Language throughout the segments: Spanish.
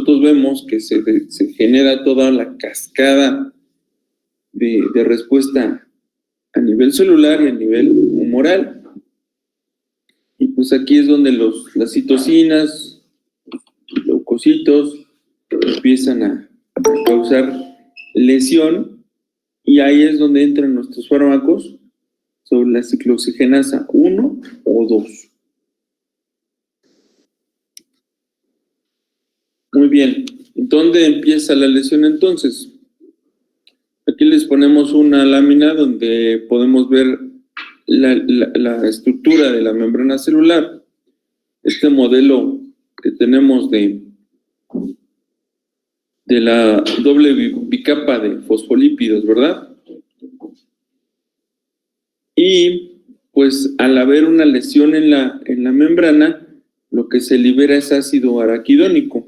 nosotros vemos que se genera toda la cascada de respuesta a nivel celular y a nivel humoral. Y pues aquí es donde las citocinas, leucocitos, empiezan a causar lesión, y ahí es donde entran nuestros fármacos sobre la ciclooxigenasa 1 o 2. Muy bien, ¿dónde empieza la lesión entonces? Aquí les ponemos una lámina donde podemos ver la estructura de la membrana celular. Este modelo que tenemos de la doble bicapa de fosfolípidos, ¿verdad? Y pues al haber una lesión en la membrana, lo que se libera es ácido araquidónico.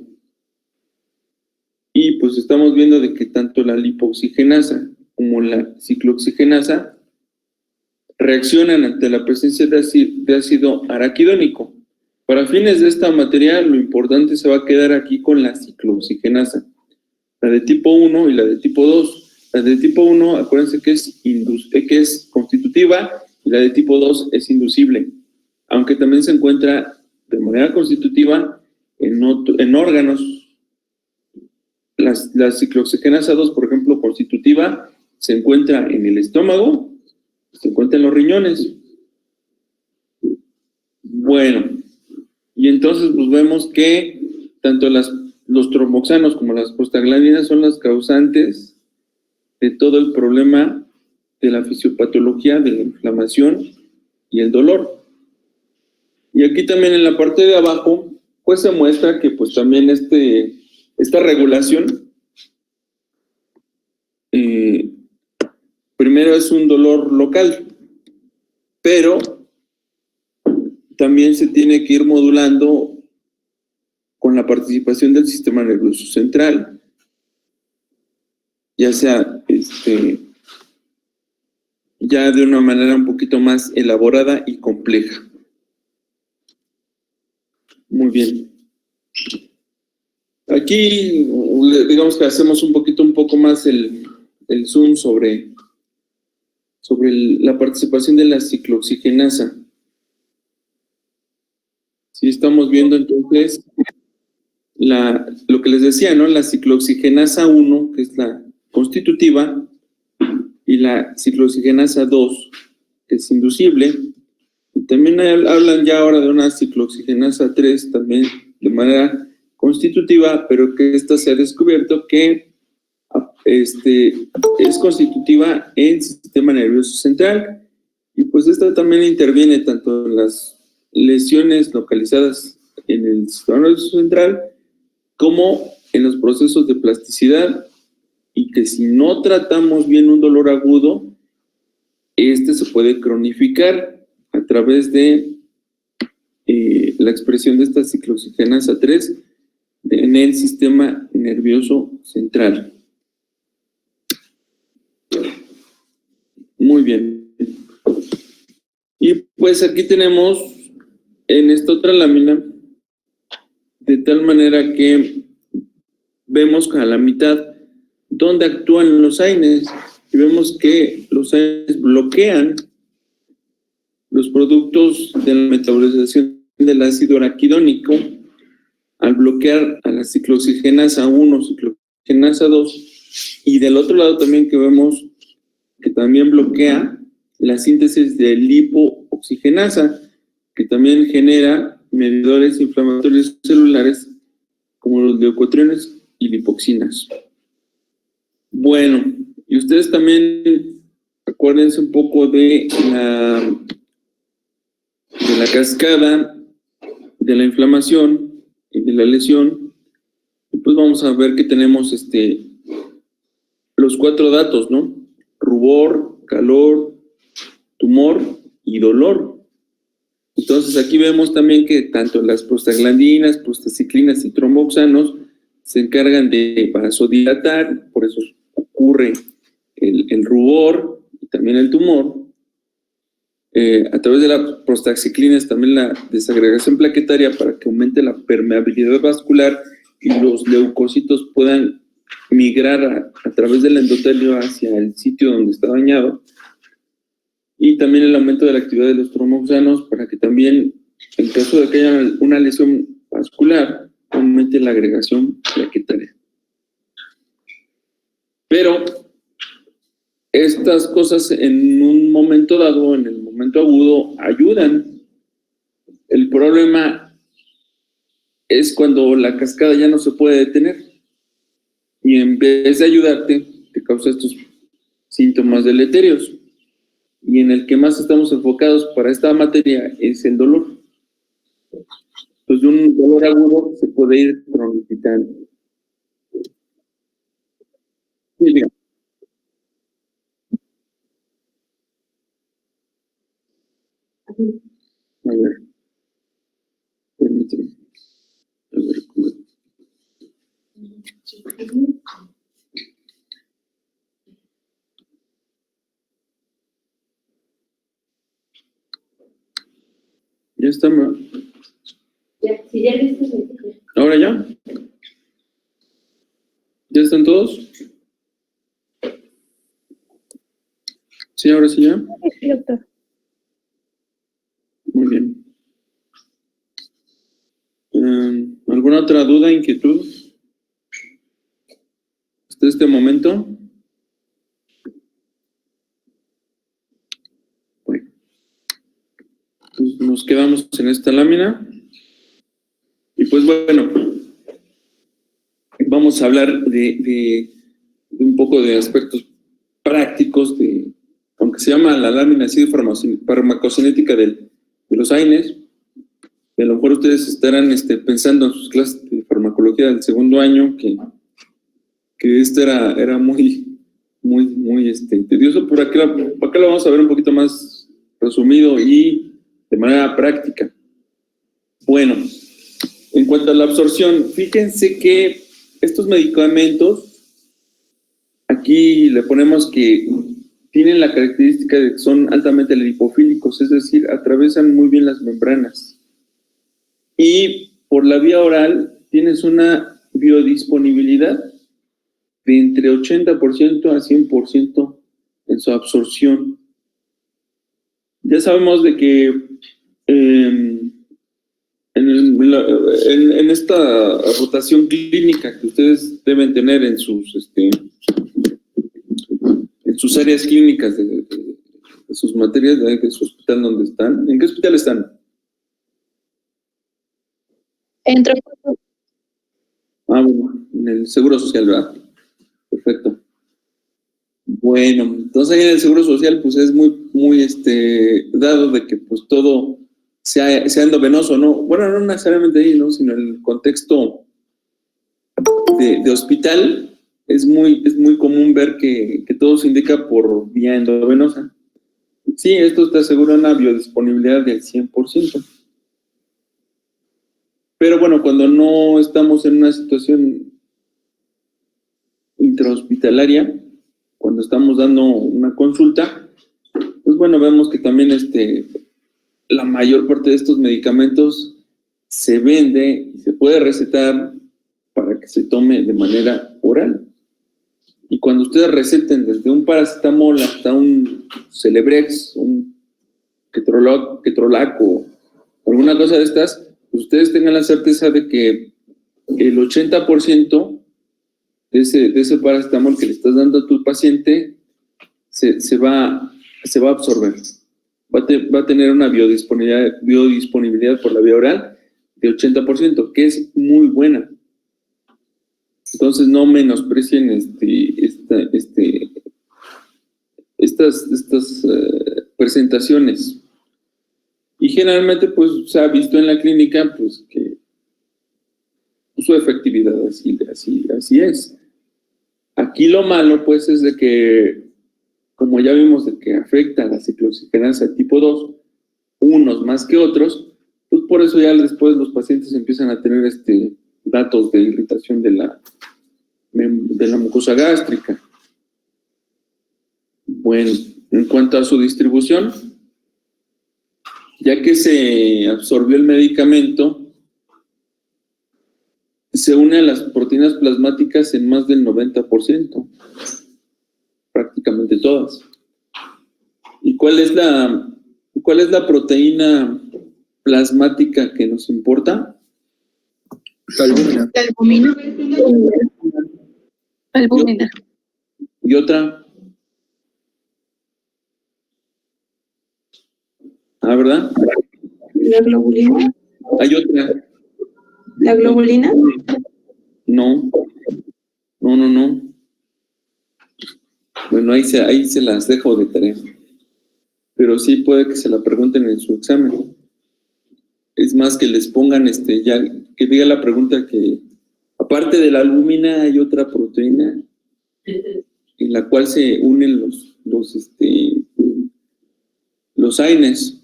Y pues estamos viendo de que tanto la lipoxigenasa como la ciclooxigenasa reaccionan ante la presencia de ácido araquidónico. Para fines de esta materia, lo importante se va a quedar aquí con la ciclooxigenasa, la de tipo 1 y la de tipo 2. La de tipo 1, acuérdense que es constitutiva, y la de tipo 2 es inducible, aunque también se encuentra de manera constitutiva en órganos. La ciclooxigenasa 2, por ejemplo, constitutiva, se encuentra en el estómago, se encuentra en los riñones. Bueno, y entonces pues vemos que tanto los tromboxanos como las prostaglandinas son las causantes de todo el problema de la fisiopatología, de la inflamación y el dolor. Y aquí también en la parte de abajo, pues se muestra que pues también esta regulación, primero es un dolor local, pero también se tiene que ir modulando con la participación del sistema nervioso central, ya sea ya de una manera un poquito más elaborada y compleja. Muy bien. Aquí, digamos que hacemos un poco más el zoom sobre la participación de la ciclooxigenasa. Si estamos viendo entonces lo que les decía, ¿no? La ciclooxigenasa 1, que es la constitutiva, y la ciclooxigenasa 2, que es inducible. Y también hablan ya ahora de una ciclooxigenasa 3, también de manera constitutiva, pero que esta se ha descubierto que es constitutiva en el sistema nervioso central, y pues esta también interviene tanto en las lesiones localizadas en el sistema nervioso central como en los procesos de plasticidad, y que si no tratamos bien un dolor agudo, se puede cronificar a través de la expresión de esta ciclooxigenasa 3 en el sistema nervioso central. Muy bien. Y pues aquí tenemos en esta otra lámina, de tal manera que vemos a la mitad donde actúan los AINES, y vemos que los AINES bloquean los productos de la metabolización del ácido araquidónico al bloquear a la ciclooxigenasa 1, ciclooxigenasa 2, y del otro lado también que vemos que también bloquea la síntesis de lipooxigenasa, que también genera mediadores inflamatorios celulares como los leucotrienes y lipoxinas. Bueno, y ustedes también acuérdense un poco de la cascada de la inflamación y de la lesión. Y pues vamos a ver que tenemos los 4 datos, ¿no? Rubor, calor, tumor y dolor. Entonces aquí vemos también que tanto las prostaglandinas, prostaciclinas y tromboxanos se encargan de vasodilatar, por eso ocurre el rubor y también el tumor. A través de las prostaciclinas también la desagregación plaquetaria para que aumente la permeabilidad vascular y los leucocitos puedan migrar a través del endotelio hacia el sitio donde está dañado, y también el aumento de la actividad de los tromboxanos para que también, en caso de que haya una lesión vascular, aumente la agregación plaquetaria. Pero estas cosas en un momento dado, en el momento agudo, ayudan. El problema es cuando la cascada ya no se puede detener y en vez de ayudarte, te causa estos síntomas deleterios. Y en el que más estamos enfocados para esta materia es el dolor. Pues de un dolor agudo se puede ir cronificando. Sí, diga. A ver, permíteme. A ver, ya está. Ya, si ya viste. ¿Ahora ya? ¿Ya están todos? Sí, ahora sí ya. Sí, doctor. Muy bien. ¿Alguna otra duda, inquietud? ¿Hasta este momento? Bueno, pues nos quedamos en esta lámina. Y pues bueno, vamos a hablar de un poco de aspectos prácticos aunque se llama la lámina así de farmacocinética de los AINES. A lo mejor ustedes estarán pensando en sus clases de farmacología del segundo año que esto era muy tedioso, pero acá lo vamos a ver un poquito más resumido y de manera práctica. Bueno, en cuanto a la absorción, fíjense que estos medicamentos, aquí le ponemos que tienen la característica de que son altamente lipofílicos, es decir, atravesan muy bien las membranas. Y por la vía oral tienes una biodisponibilidad de entre 80% a 100% en su absorción. Ya sabemos de que en esta rotación clínica que ustedes deben tener en sus áreas clínicas de sus materias, de su hospital donde están. ¿En qué hospital están? Entro. Bueno, en el Seguro Social, ¿verdad? Perfecto. Bueno, entonces ahí en el Seguro Social pues es muy dado de que pues todo sea endovenoso, ¿no? Bueno, no necesariamente ahí, ¿no? Sino en el contexto de hospital es muy común ver que todo se indica por vía endovenosa. Sí, esto te asegura una biodisponibilidad del 100%. Pero bueno, cuando no estamos en una situación intrahospitalaria, cuando estamos dando una consulta, pues bueno, vemos que también la mayor parte de estos medicamentos se vende y se puede recetar para que se tome de manera oral. Y cuando ustedes receten desde un paracetamol hasta un Celebrex, un Ketorolac o alguna cosa de estas, pues ustedes tengan la certeza de que el 80% de ese paracetamol que le estás dando a tu paciente se va a absorber. Va a tener una biodisponibilidad por la vía oral de 80%, que es muy buena. Entonces no menosprecien estas presentaciones. Y generalmente pues se ha visto en la clínica pues que su efectividad así es. Aquí lo malo pues es de que, como ya vimos, de que afecta a la ciclooxigenasa tipo 2, unos más que otros, pues por eso ya después los pacientes empiezan a tener datos de irritación de la mucosa gástrica. Bueno, en cuanto a su distribución, ya que se absorbió el medicamento, se une a las proteínas plasmáticas en más del 90%, prácticamente todas. ¿Y cuál es la proteína plasmática que nos importa? Albúmina. Albúmina. ¿Y otra? Ah, ¿verdad? La globulina. Hay otra. La globulina. No. Bueno, ahí se las dejo de tarea. Pero sí puede que se la pregunten en su examen. Es más, que les pongan ya, que diga la pregunta que aparte de la albúmina hay otra proteína en la cual se unen los AINES.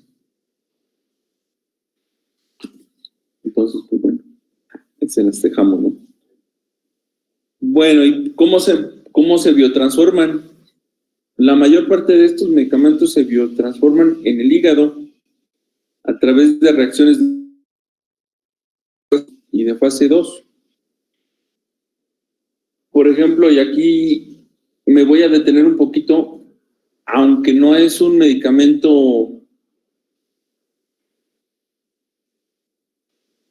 Entonces, pues bueno, se las dejamos, ¿no? Bueno, ¿y cómo se biotransforman? La mayor parte de estos medicamentos se biotransforman en el hígado a través de reacciones y de fase 2. Por ejemplo, y aquí me voy a detener un poquito, aunque no es un medicamento,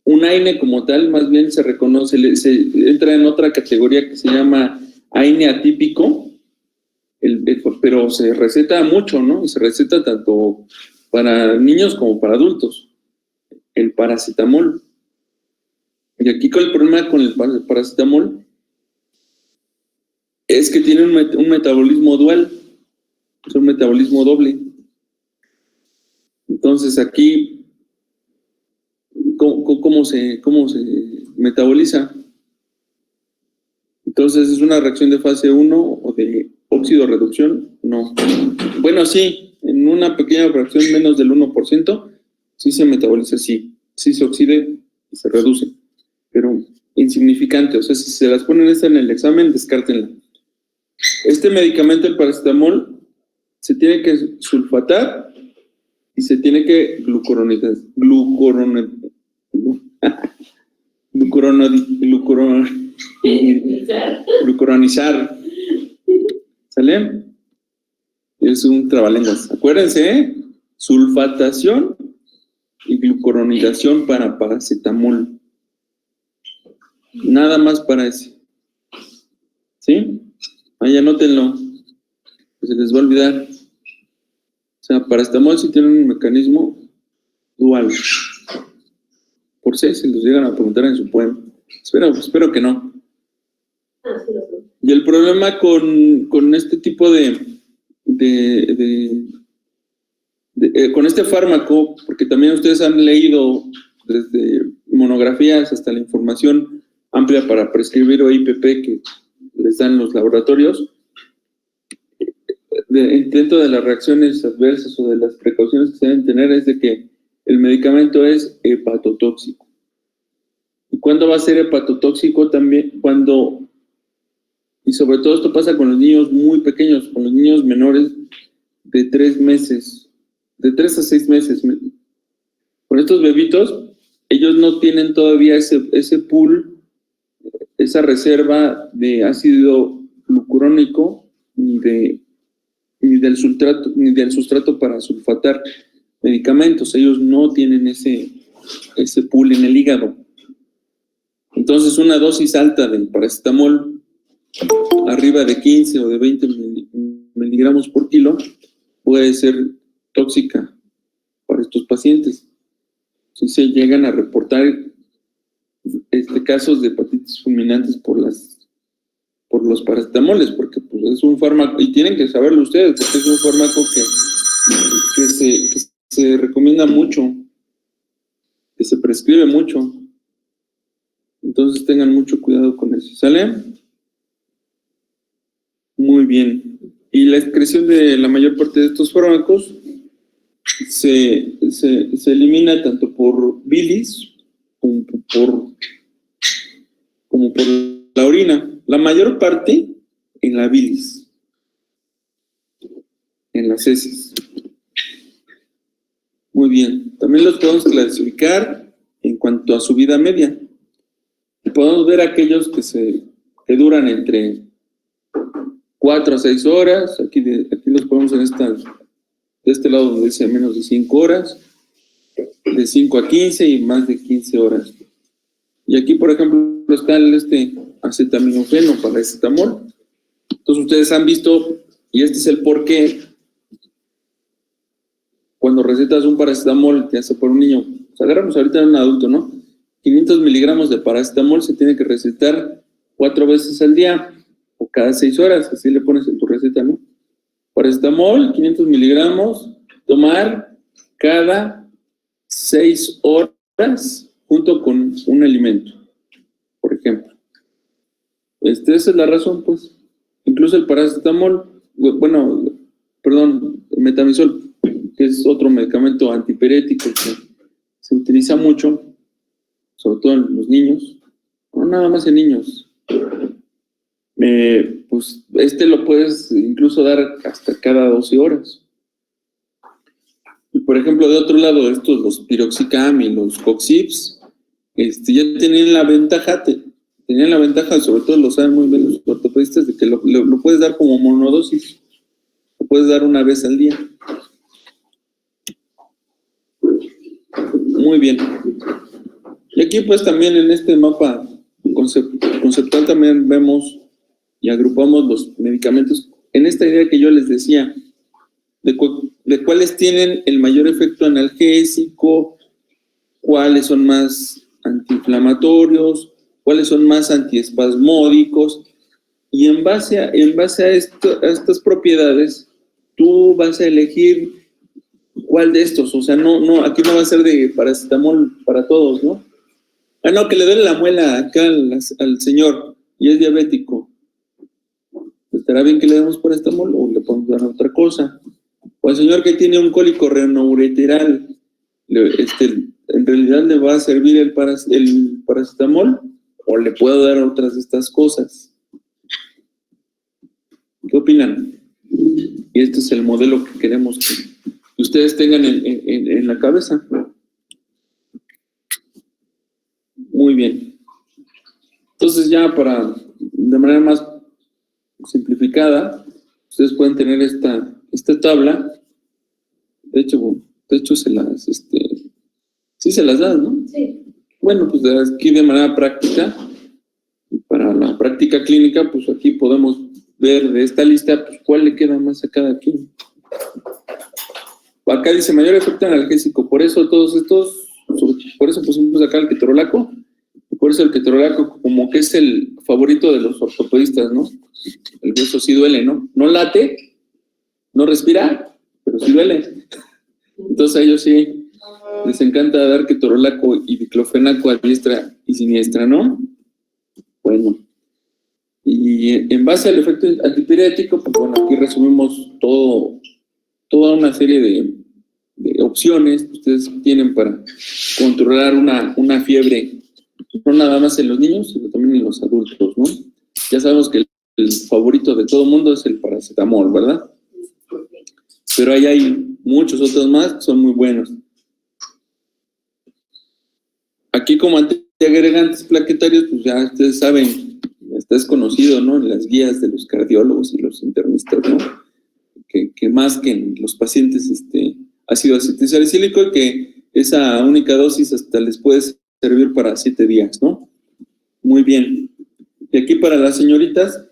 un AINE como tal, más bien se reconoce, se entra en otra categoría que se llama AINE atípico, pero se receta mucho, ¿no? Se receta tanto para niños como para adultos, el paracetamol. Y aquí con el problema con el paracetamol es que tiene un metabolismo dual, es un metabolismo doble. Entonces aquí, ¿cómo se metaboliza? Entonces, ¿es una reacción de fase 1 o de óxido reducción? No. Bueno, sí, en una pequeña fracción, menos del 1%, sí se metaboliza, sí se oxide y se reduce, pero insignificante. O sea, si se las ponen en el examen, descártenla. Este medicamento, el paracetamol, se tiene que sulfatar y se tiene que glucuronizar. ¿Sale? Es un trabalenguas. Acuérdense, ¿eh? Sulfatación y glucuronización para paracetamol. Nada más para ese. ¿Sí? Ahí anótenlo. Se les va a olvidar. O sea, paracetamol sí tiene un mecanismo dual. Por si se los llegan a preguntar en su poema. Espero que no. Y el problema con este tipo con este fármaco, porque también ustedes han leído desde monografías hasta la información amplia para prescribir o IPP que les dan los laboratorios, dentro de las reacciones adversas o de las precauciones que se deben tener es de que el medicamento es hepatotóxico. ¿Y cuándo va a ser hepatotóxico? También y sobre todo esto pasa con los niños muy pequeños, con los niños menores de 3 meses, de 3 a 6 meses. Con estos bebitos, ellos no tienen todavía ese pool, esa reserva de ácido glucurónico ni del sustrato para sulfatar medicamentos. Ellos no tienen ese pool en el hígado. Entonces, una dosis alta del paracetamol, arriba de 15 o de 20 miligramos por kilo, puede ser tóxica para estos pacientes. Si se llegan a reportar casos de hepatitis fulminantes por los paracetamoles, porque pues, es un fármaco, y tienen que saberlo ustedes, porque es un fármaco que se recomienda mucho, que se prescribe mucho. Entonces tengan mucho cuidado con eso. ¿Sale? Muy bien. Y la excreción de la mayor parte de estos fármacos se elimina tanto por bilis como por la orina. La mayor parte en la bilis, en las heces. Muy bien. También los podemos clasificar en cuanto a su vida media. podemos ver aquellos que duran entre 4 a 6 horas. Aquí los ponemos de este lado donde dice menos de 5 horas, de 5 a 15 y más de 15 horas. Y aquí, por ejemplo, está el acetaminofeno, paracetamol. Entonces ustedes han visto, y este es el porqué, cuando recetas un paracetamol, te hace por un niño, pues agarramos ahorita a un adulto, ¿no? 500 miligramos de paracetamol se tiene que recetar 4 veces al día, o cada 6 horas, así le pones en tu receta, ¿no? Paracetamol, 500 miligramos, tomar cada 6 horas junto con un alimento, por ejemplo. Esa es la razón, pues. Incluso el paracetamol, el metamizol, que es otro medicamento antipirético que se utiliza mucho, sobre todo en los niños, no nada más en niños. Pues lo puedes incluso dar hasta cada 12 horas. Y por ejemplo, de otro lado, los piroxicam y los coxips, ya tenían la ventaja, sobre todo lo saben muy bien los ortopedistas, de que lo puedes dar como monodosis, lo puedes dar una vez al día. Muy bien. Y aquí pues también en este mapa conceptual también vemos y agrupamos los medicamentos en esta idea que yo les decía, de cuáles tienen el mayor efecto analgésico, cuáles son más antiinflamatorios, cuáles son más antiespasmódicos, y en base a estas propiedades, tú vas a elegir cuál de estos. O sea, aquí no va a ser de paracetamol para todos, ¿no? No, que le duele la muela acá al señor y es diabético. ¿Estará bien que le demos paracetamol o le podemos dar otra cosa? O al señor que tiene un cólico renoureteral, ¿en realidad le va a servir el paracetamol o le puedo dar otras de estas cosas? ¿Qué opinan? Y este es el modelo que queremos que ustedes tengan en la cabeza. Muy bien. Entonces ya de manera más simplificada, ustedes pueden tener esta tabla. De hecho se las, sí se las dan, ¿no? Sí. Bueno, pues aquí de manera práctica, para la práctica clínica, pues aquí podemos ver de esta lista, pues cuál le queda más a cada quien. Acá dice mayor efecto analgésico, por eso por eso pusimos acá el ketorolaco, y por eso el ketorolaco como que es el favorito de los ortopedistas, ¿no? El hueso sí duele, ¿no? No late, no respira, pero sí duele. Entonces a ellos sí les encanta dar ketorolaco y diclofenaco a diestra y siniestra, ¿no? Bueno. Y en base al efecto antipirético, pues bueno, aquí resumimos toda una serie de opciones que ustedes tienen para controlar una fiebre, no nada más en los niños, sino también en los adultos, ¿no? Ya sabemos que el favorito de todo el mundo es el paracetamol, ¿verdad? Pero ahí hay muchos otros más que son muy buenos. Aquí como antiagregantes plaquetarios, pues ya ustedes saben, ya está desconocido, ¿no? En las guías de los cardiólogos y los internistas, ¿no? Que más que en los pacientes ácido acetilsalicílico, y que esa única dosis hasta les puede servir para 7 días, ¿no? Muy bien. Y aquí para las señoritas,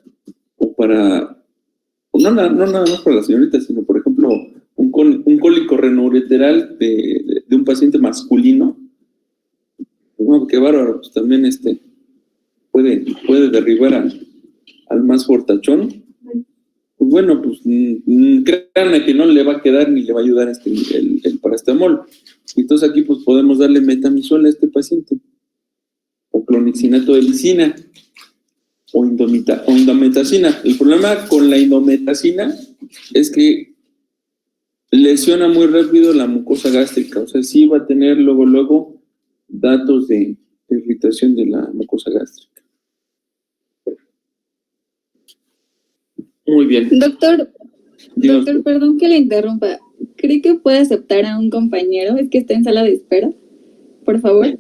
no nada más para las señoritas, sino por ejemplo, un cólico renoureteral de un paciente masculino, bueno, qué bárbaro, pues también puede derribar al más fortachón. Pues bueno, pues créanme que no le va a quedar ni le va a ayudar el paracetamol. Entonces aquí pues podemos darle metamizol a este paciente, o clonixinato de lisina, o indometacina. El problema con la indometacina es que lesiona muy rápido la mucosa gástrica, o sea, sí va a tener luego datos de irritación de la mucosa gástrica. Muy bien. Doctor, Díganos. perdón que le interrumpa. ¿Cree que puede aceptar a un compañero? Es que está en sala de espera. Por favor.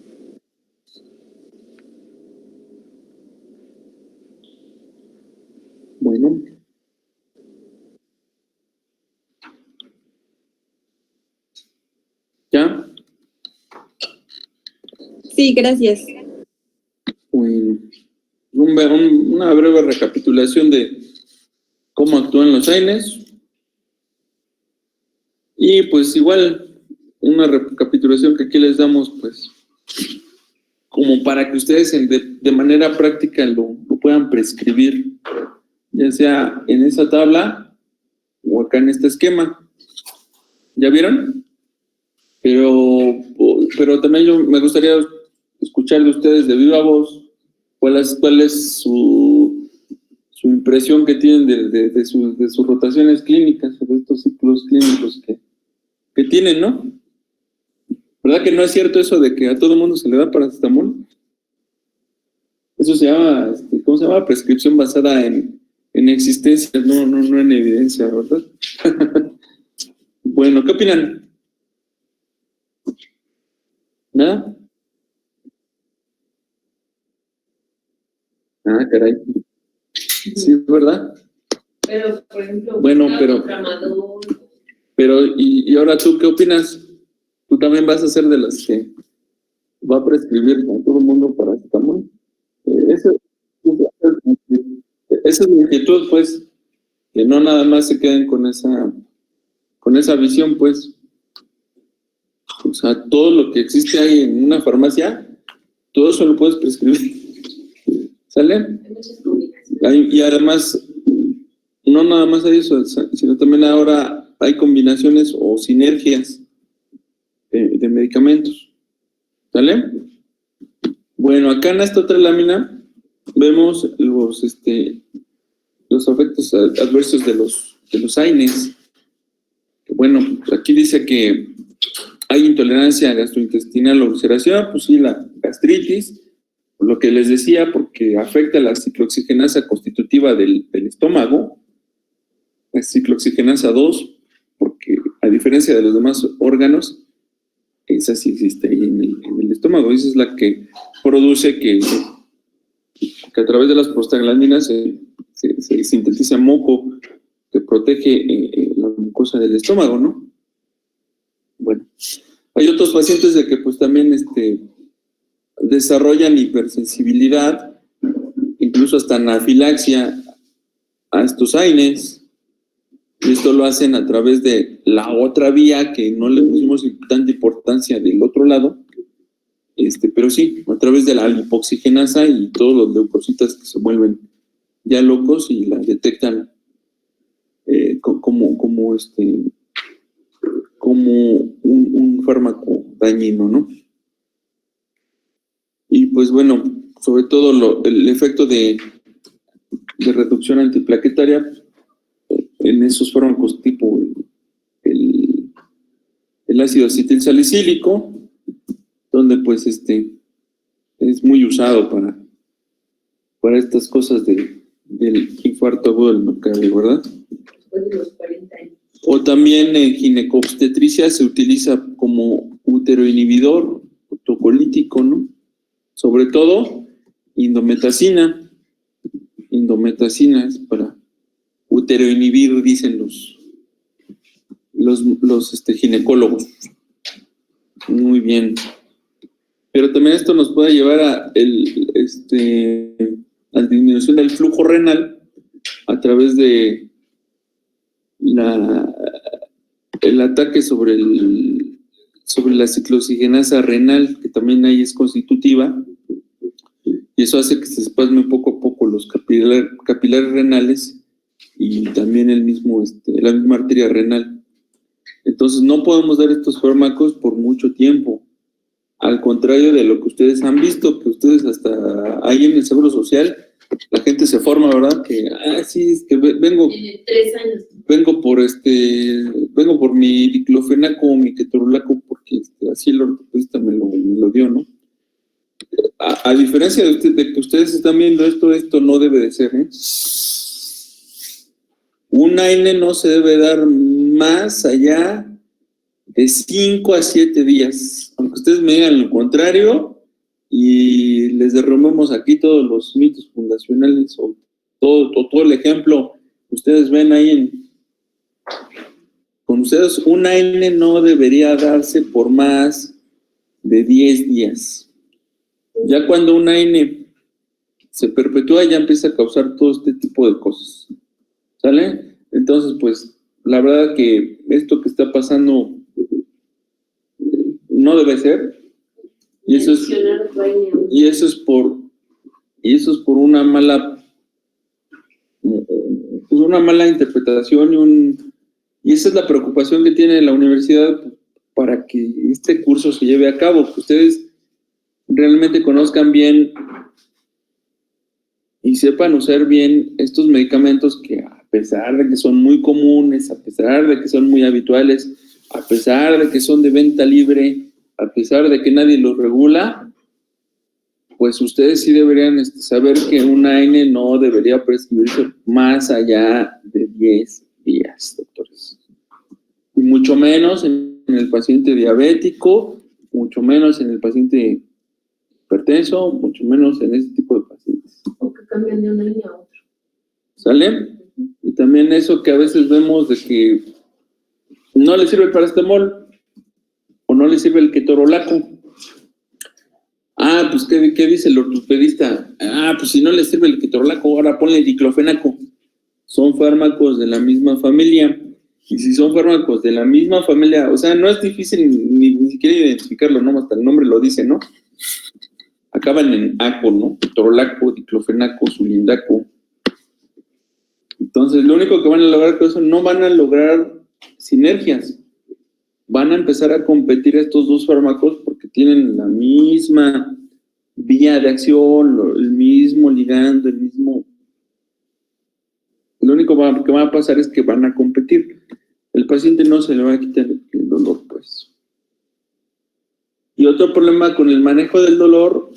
Bueno. ¿Ya? Sí, gracias. Bueno. Una breve recapitulación de cómo actúan los AINES. Y pues igual, una recapitulación que aquí les damos, pues, como para que ustedes de manera práctica lo puedan prescribir, ya sea en esa tabla o acá en este esquema. ¿Ya vieron? Pero también me gustaría escuchar de ustedes de viva voz cuál es su impresión que tienen de sus rotaciones clínicas, sobre estos ciclos clínicos que tienen, ¿no? ¿Verdad que no es cierto eso de que a todo el mundo se le da paracetamol? Eso se llama, ¿cómo se llama? Prescripción basada en existencias, no en evidencia, ¿verdad? Bueno, ¿qué opinan? ¿Nada? Ah, caray. Sí, ¿verdad? Pero, por ejemplo, bueno, pero ¿y ahora tú qué opinas? ¿Tú también vas a ser de las que va a prescribir a todo el mundo paracetamol? Esa es mi inquietud, pues, que no nada más se queden con esa visión, pues. O sea, todo lo que existe ahí en una farmacia, todo eso lo puedes prescribir. ¿Sale? Y además, no nada más hay eso, sino también ahora hay combinaciones o sinergias de medicamentos. ¿Sale? Bueno, acá en esta otra lámina vemos los efectos adversos de los AINES. Bueno, aquí dice que hay intolerancia gastrointestinal o ulceración, pues sí, la gastritis, por lo que les decía, porque afecta la ciclooxigenasa constitutiva del estómago, la ciclooxigenasa 2, porque a diferencia de los demás órganos, esa sí existe ahí en el estómago, esa es la que produce que a través de las prostaglandinas se sintetiza moco que protege la mucosa del estómago, ¿no? Bueno, hay otros pacientes de que pues también desarrollan hipersensibilidad, incluso hasta anafilaxia a estos AINES, y esto lo hacen a través de la otra vía que no le pusimos tanta importancia del otro lado, pero sí, a través de la lipoxigenasa y todos los leucocitas que se vuelven ya locos y la detectan como un fármaco dañino, ¿no? Y pues bueno, sobre todo el efecto de reducción antiplaquetaria en esos fármacos tipo el ácido acetilsalicílico, donde pues es muy usado para estas cosas del infarto agudo del miocardio, ¿verdad? Después de los 40 años. O también en ginecobstetricia se utiliza como uteroinhibidor autocolítico, ¿no? Sobre todo indometacina. Indometacina es para uteroinhibir, dicen los ginecólogos. Muy bien. Pero también esto nos puede llevar a la disminución del flujo renal a través de el ataque sobre la ciclooxigenasa renal, que también ahí es constitutiva, y eso hace que se espasme poco a poco los capilares renales y también la misma arteria renal. Entonces no podemos dar estos fármacos por mucho tiempo, al contrario de lo que ustedes han visto, que ustedes hasta ahí en el Seguro Social, la gente se forma, ¿verdad? Que, sí, es que vengo... Tiene 3 años. Vengo por mi diclofenaco o mi ketorolaco porque así el ortopedista me lo dio, ¿no? A diferencia de que ustedes están viendo esto no debe de ser, ¿eh? Un AINE no se debe dar más allá de 5 a 7 días. Aunque ustedes me digan lo contrario y les derrumbemos aquí todos los mitos fundacionales o todo el ejemplo que ustedes ven ahí con ustedes, un AINE no debería darse por más de 10 días. Ya cuando un AINE se perpetúa, ya empieza a causar todo este tipo de cosas. ¿Sale? Entonces, pues, la verdad que esto que está pasando no debe ser. Y eso es por una mala interpretación y esa es la preocupación que tiene la universidad para que este curso se lleve a cabo, que ustedes realmente conozcan bien y sepan usar bien estos medicamentos que, a pesar de que son muy comunes, a pesar de que son muy habituales, a pesar de que son de venta libre, a pesar de que nadie los regula, pues ustedes sí deberían saber que un AINE no debería prescribirse más allá de 10 días, doctores. Y mucho menos en el paciente diabético, mucho menos en el paciente hipertenso, mucho menos en ese tipo de pacientes. O que cambian de un año a otro. ¿Sale? Y también eso que a veces vemos de que no le sirve el paracetamol o no le sirve el ketorolaco. Ah, pues ¿qué dice el ortopedista? Ah, pues si no le sirve el ketorolaco, ahora ponle el diclofenaco. Son fármacos de la misma familia. Y si son fármacos de la misma familia, o sea, no es difícil ni siquiera identificarlo, ¿no? Hasta el nombre lo dice, ¿no? Acaban en aco, ¿no? Ketorolaco, diclofenaco, sulindaco. Entonces, lo único que van a lograr con eso, no van a lograr sinergias. Van a empezar a competir estos dos fármacos porque tienen la misma vía de acción, el mismo ligando, el mismo... Lo único que va a pasar es que van a competir. El paciente no se le va a quitar el dolor, pues. Y otro problema con el manejo del dolor,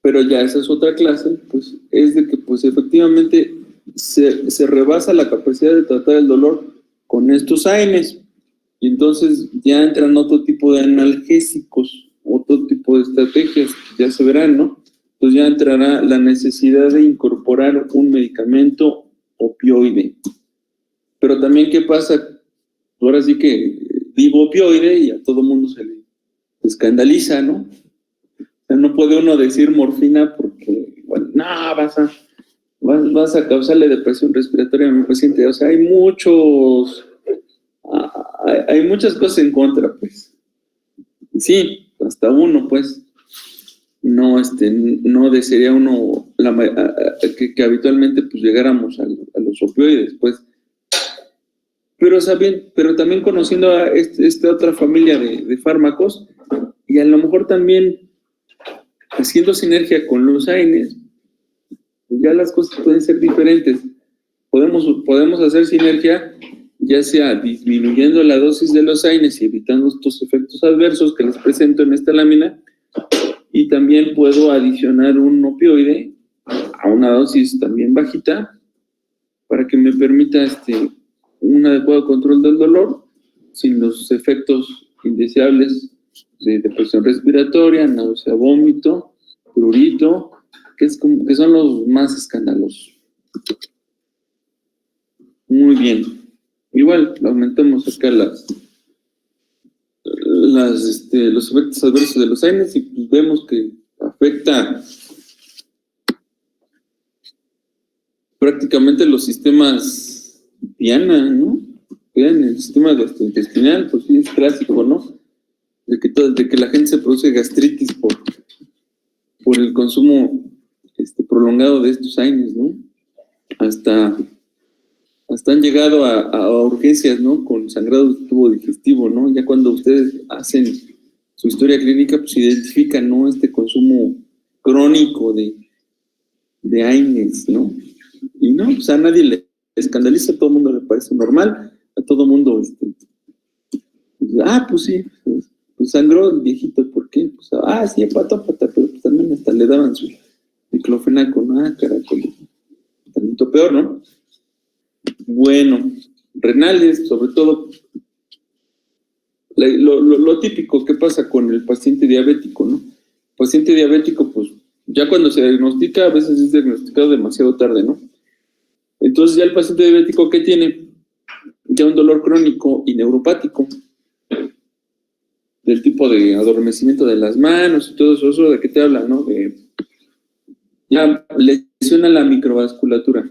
pero ya esa es otra clase, pues es de que pues efectivamente se rebasa la capacidad de tratar el dolor con estos AINES. Y entonces ya entran otro tipo de analgésicos, otro tipo de estrategias, ya se verán, ¿no? Entonces ya entrará la necesidad de incorporar un medicamento opioide. Pero también, ¿qué pasa? Ahora sí que digo opioide y a todo mundo se le escandaliza, ¿no? O sea, no puede uno decir morfina porque, bueno, no, vas a causarle depresión respiratoria a mi paciente. O sea, hay muchas cosas en contra, pues. Sí, hasta uno, pues. No desearía uno que habitualmente pues llegáramos a los opioides, pues. Pero también conociendo a esta otra familia de fármacos y a lo mejor también haciendo sinergia con los AINES, pues ya las cosas pueden ser diferentes. Podemos hacer sinergia ya sea disminuyendo la dosis de los AINES y evitando estos efectos adversos que les presento en esta lámina, y también puedo adicionar un opioide a una dosis también bajita para que me permita un adecuado control del dolor sin los efectos indeseables de depresión respiratoria, náusea, vómito, prurito, que son los más escandalosos. Muy bien. Igual, aumentamos acá los efectos adversos de los AINES y pues vemos que afecta prácticamente los sistemas diana, ¿no? Vean, el sistema gastrointestinal, pues sí es clásico, ¿no? De que la gente se produce gastritis por el consumo prolongado de estos AINES, ¿no? Hasta han llegado a urgencias, ¿no? Con sangrado de tubo digestivo, ¿no? Ya cuando ustedes hacen su historia clínica, pues identifican, ¿no? Este consumo crónico de AINES, ¿no? Y no, pues a nadie le escandaliza, a todo el mundo le parece normal, a todo el mundo, pues sí, pues sangró el viejito, ¿por qué? Pues, sí, patópata, pero pues también hasta le daban su diclofenaco, ¿no? Carajo, tantito peor, ¿no? Bueno, renales, sobre todo, lo típico que pasa con el paciente diabético, ¿no? El paciente diabético, pues, ya cuando se diagnostica, a veces es diagnosticado demasiado tarde, ¿no? Entonces ya el paciente diabético, ¿qué tiene? Ya un dolor crónico y neuropático, del tipo de adormecimiento de las manos y todo eso, ¿de qué te habla, no? Ya lesiona la microvasculatura.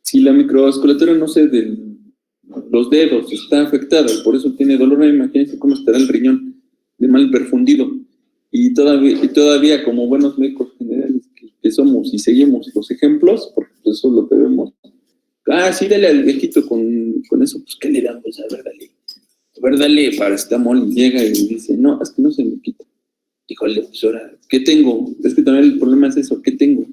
Si la microvasculatura, no sé, de los dedos está afectada y por eso tiene dolor, imagínense cómo estará el riñón de mal perfundido. Y todavía como buenos médicos generales que somos y seguimos los ejemplos, porque eso es lo que vemos. Sí, dale al viejito con eso, pues ¿qué le damos? A ver, dale paracetamol, y llega y dice, no, es que no se me quita. Híjole, pues ahora, ¿qué tengo? Es que también el problema es eso, ¿qué tengo?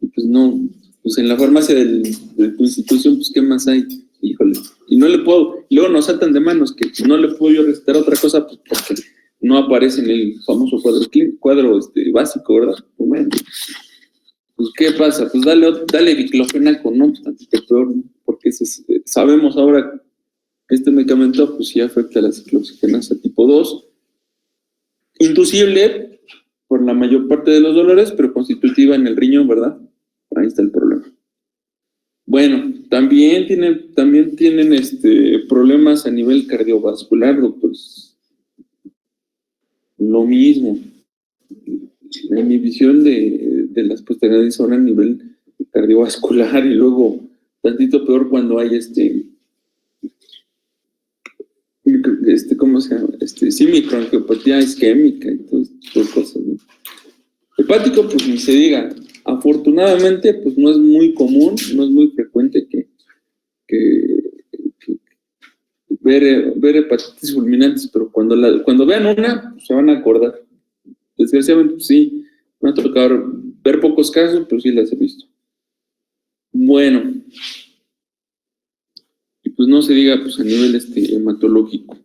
Y pues no, pues en la farmacia de tu institución, pues ¿qué más hay? Híjole, y no le puedo, luego nos saltan de manos que no le puedo yo recetar otra cosa, pues porque no aparece en el famoso cuadro básico, ¿verdad? Pues bueno, pues ¿qué pasa? Pues dale diclofenaco, ¿no? Pues tantito peor, ¿no? Porque sabemos ahora que este medicamento pues sí afecta a la ciclooxigenasa tipo 2, inducible por la mayor parte de los dolores, pero constitutiva en el riñón, ¿verdad? Ahí está el problema. Bueno, también tienen problemas a nivel cardiovascular, doctores. Lo mismo. La inhibición de las proteínas ahora a nivel cardiovascular y luego tantito peor cuando hay ¿cómo se llama? Microangiopatía isquémica y todo tipo de cosas, ¿no? Hepático, pues ni se diga. Afortunadamente, pues no es muy común, no es muy frecuente que ver hepatitis fulminantes, pero cuando vean una, pues se van a acordar. Desgraciadamente, pues sí, me ha tocado ver pocos casos, pero sí las he visto. Bueno, y pues no se diga pues a nivel hematológico,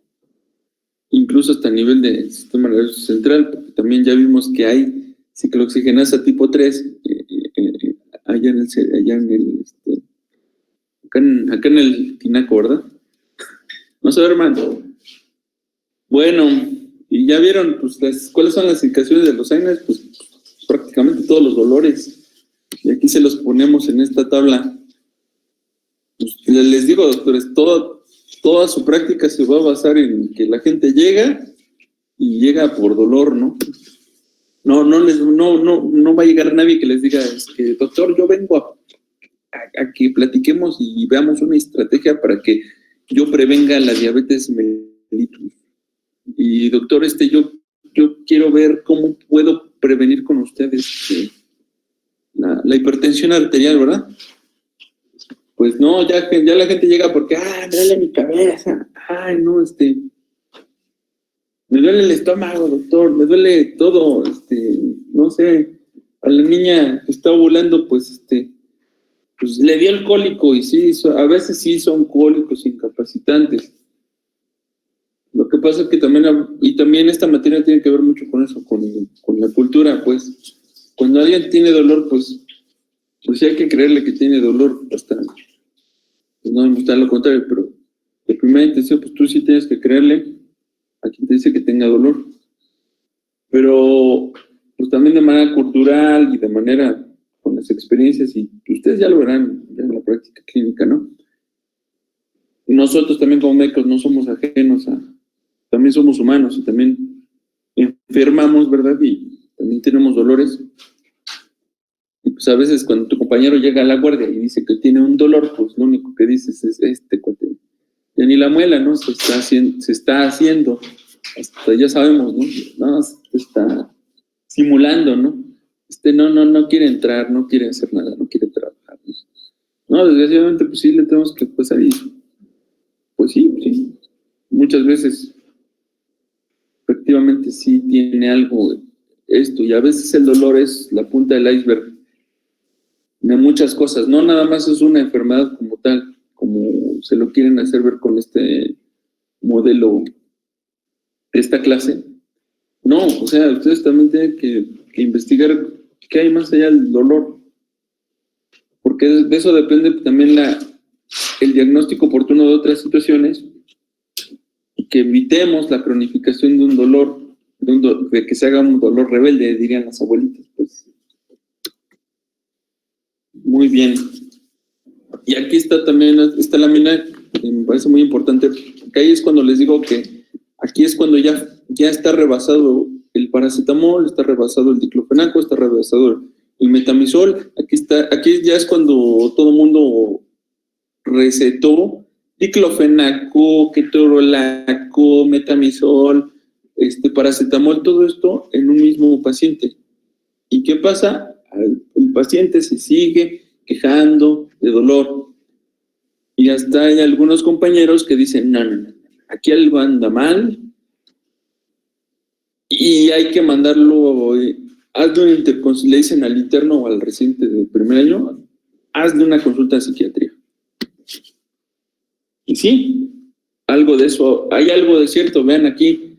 incluso hasta a nivel del sistema nervioso central, porque también ya vimos que hay ciclooxigenasa tipo 3 acá en el tinaco, ¿verdad? No sé, hermano. Bueno, y ya vieron, pues, ¿cuáles son las indicaciones de los AINES? Pues prácticamente todos los dolores. Y aquí se los ponemos en esta tabla. Pues, les digo, doctores, toda su práctica se va a basar en que la gente llega y llega por dolor, ¿no? No va a llegar nadie que les diga, doctor, yo vengo a que platiquemos y veamos una estrategia para que yo prevenga la diabetes mellitus. Y doctor, yo quiero ver cómo puedo prevenir con ustedes la hipertensión arterial, ¿verdad? Pues no, ya la gente llega porque, me duele mi cabeza, no, me duele el estómago, doctor, me duele todo, no sé, a la niña que está ovulando, pues le dio el cólico y sí, a veces sí son cólicos incapacitantes. Lo que pasa es que también esta materia tiene que ver mucho con eso, con la cultura, pues. Cuando alguien tiene dolor, pues sí hay que creerle que tiene dolor, hasta pues no demostrar lo contrario, pero de primera intención, pues tú sí tienes que creerle a quien te dice que tenga dolor. Pero pues también de manera cultural y de manera con las experiencias, y ustedes ya lo verán en la práctica clínica, ¿no? Y nosotros también como médicos no somos ajenos también somos humanos y también enfermamos, ¿verdad? Y también tenemos dolores. Y pues a veces cuando tu compañero llega a la guardia y dice que tiene un dolor, pues lo único que dices es ya ni la muela, ¿no? Se está haciendo, hasta ya sabemos, ¿no? No, se está simulando, ¿no? No quiere entrar, no quiere hacer nada, no quiere trabajar, ¿no? No, desgraciadamente, pues sí, le tenemos que pasar y pues sí, muchas veces efectivamente sí tiene algo esto, y a veces el dolor es la punta del iceberg de muchas cosas, no nada más es una enfermedad como tal, como se lo quieren hacer ver con este modelo de esta clase. No, o sea, ustedes también tienen que investigar qué hay más allá del dolor, porque de eso depende también el diagnóstico oportuno de otras situaciones, y que evitemos la cronificación de un dolor, de que se haga un dolor rebelde, dirían las abuelitas. Pues. Muy bien. Y aquí está también esta lámina, que me parece muy importante, que ahí es cuando les digo que aquí es cuando ya está rebasado el paracetamol, está rebasado el diclofenaco, está rebasado el metamizol. Aquí ya es cuando todo el mundo recetó diclofenaco, ketorolaco, metamizol, paracetamol, todo esto en un mismo paciente. ¿Y qué pasa? El paciente se sigue quejando de dolor. Y hasta hay algunos compañeros que dicen, no, aquí algo anda mal y hay que mandarlo, hazle una le dicen al interno o al residente de primer año, hazle una consulta de psiquiatría. Y sí, algo de eso, hay algo de cierto, vean aquí,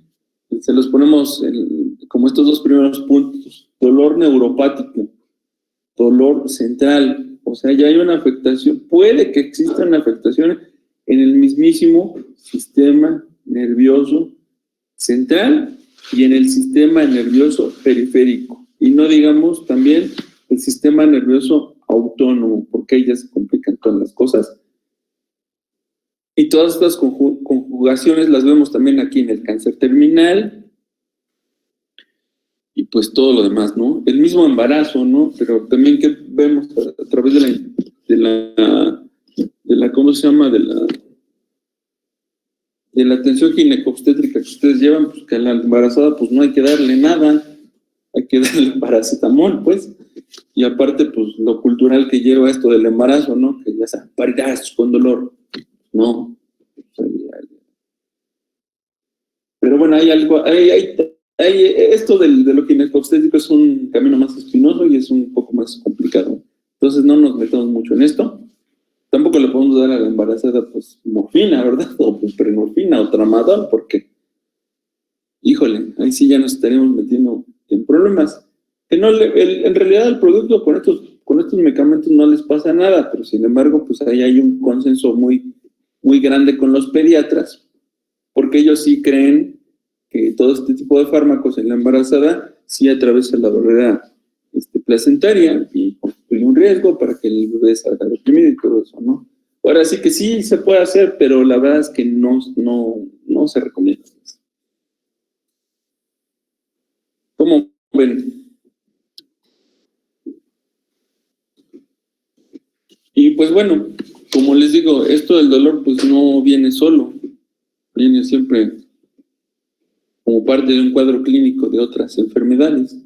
se los ponemos como estos dos primeros puntos, dolor neuropático, dolor central, o sea, ya hay una afectación, puede que exista una afectación en el mismísimo sistema nervioso central y en el sistema nervioso periférico, y no digamos también el sistema nervioso autónomo, porque ahí ya se complican todas las cosas. Y todas estas conjugaciones las vemos también aquí en el cáncer terminal y pues todo lo demás, ¿no? El mismo embarazo, ¿no? Pero también que vemos a través de la ¿cómo se llama? De la atención ginecobstétrica que ustedes llevan, pues que a la embarazada pues no hay que darle nada, hay que darle paracetamol, pues. Y aparte, pues lo cultural que lleva esto del embarazo, ¿no? Que ya saben, paridas con dolor. No. Pero bueno, hay algo, esto de lo ginecobstétrico es un camino más espinoso y es un poco más complicado. Entonces no nos metemos mucho en esto. Tampoco le podemos dar a la embarazada pues morfina, ¿verdad? O pues, prenorfina o tramadol, porque, híjole, ahí sí ya nos estaríamos metiendo en problemas. Que no en realidad el producto con estos medicamentos no les pasa nada, pero sin embargo, pues ahí hay un consenso muy, muy grande con los pediatras, porque ellos sí creen que todo este tipo de fármacos en la embarazada sí atraviesa la barrera placentaria y constituye un riesgo para que el bebé salga deprimido y todo eso, ¿no? Ahora sí que sí se puede hacer, pero la verdad es que no se recomienda. ¿Cómo ven? Y pues bueno, como les digo, esto del dolor pues no viene solo, viene siempre como parte de un cuadro clínico de otras enfermedades.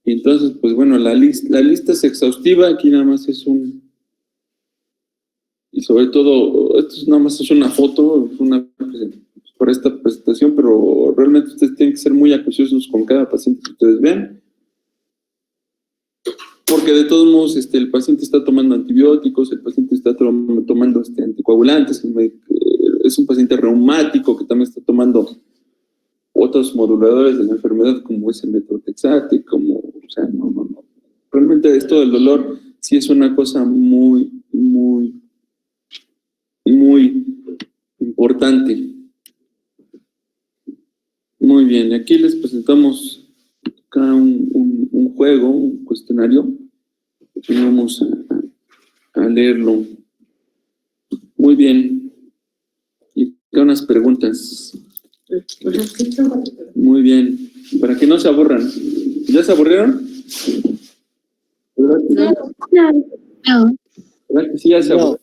Y entonces, pues bueno, la lista es exhaustiva, aquí nada más es y sobre todo, esto nada más es una foto, por esta presentación, pero realmente ustedes tienen que ser muy acuciosos con cada paciente que ustedes vean, porque de todos modos el paciente está tomando antibióticos, el paciente está tomando anticoagulantes, es un paciente reumático que también está tomando otros moduladores de la enfermedad como es el metotrexate, o sea, no. Realmente esto del dolor sí es una cosa muy, muy, muy importante. Muy bien, aquí les presentamos acá un juego, un cuestionario. Vamos a leerlo. Muy bien. Y acá unas preguntas. Muy bien. Para que no se aburran. ¿Ya se aburrieron? ¿Verdad que sí ya se aburrieron?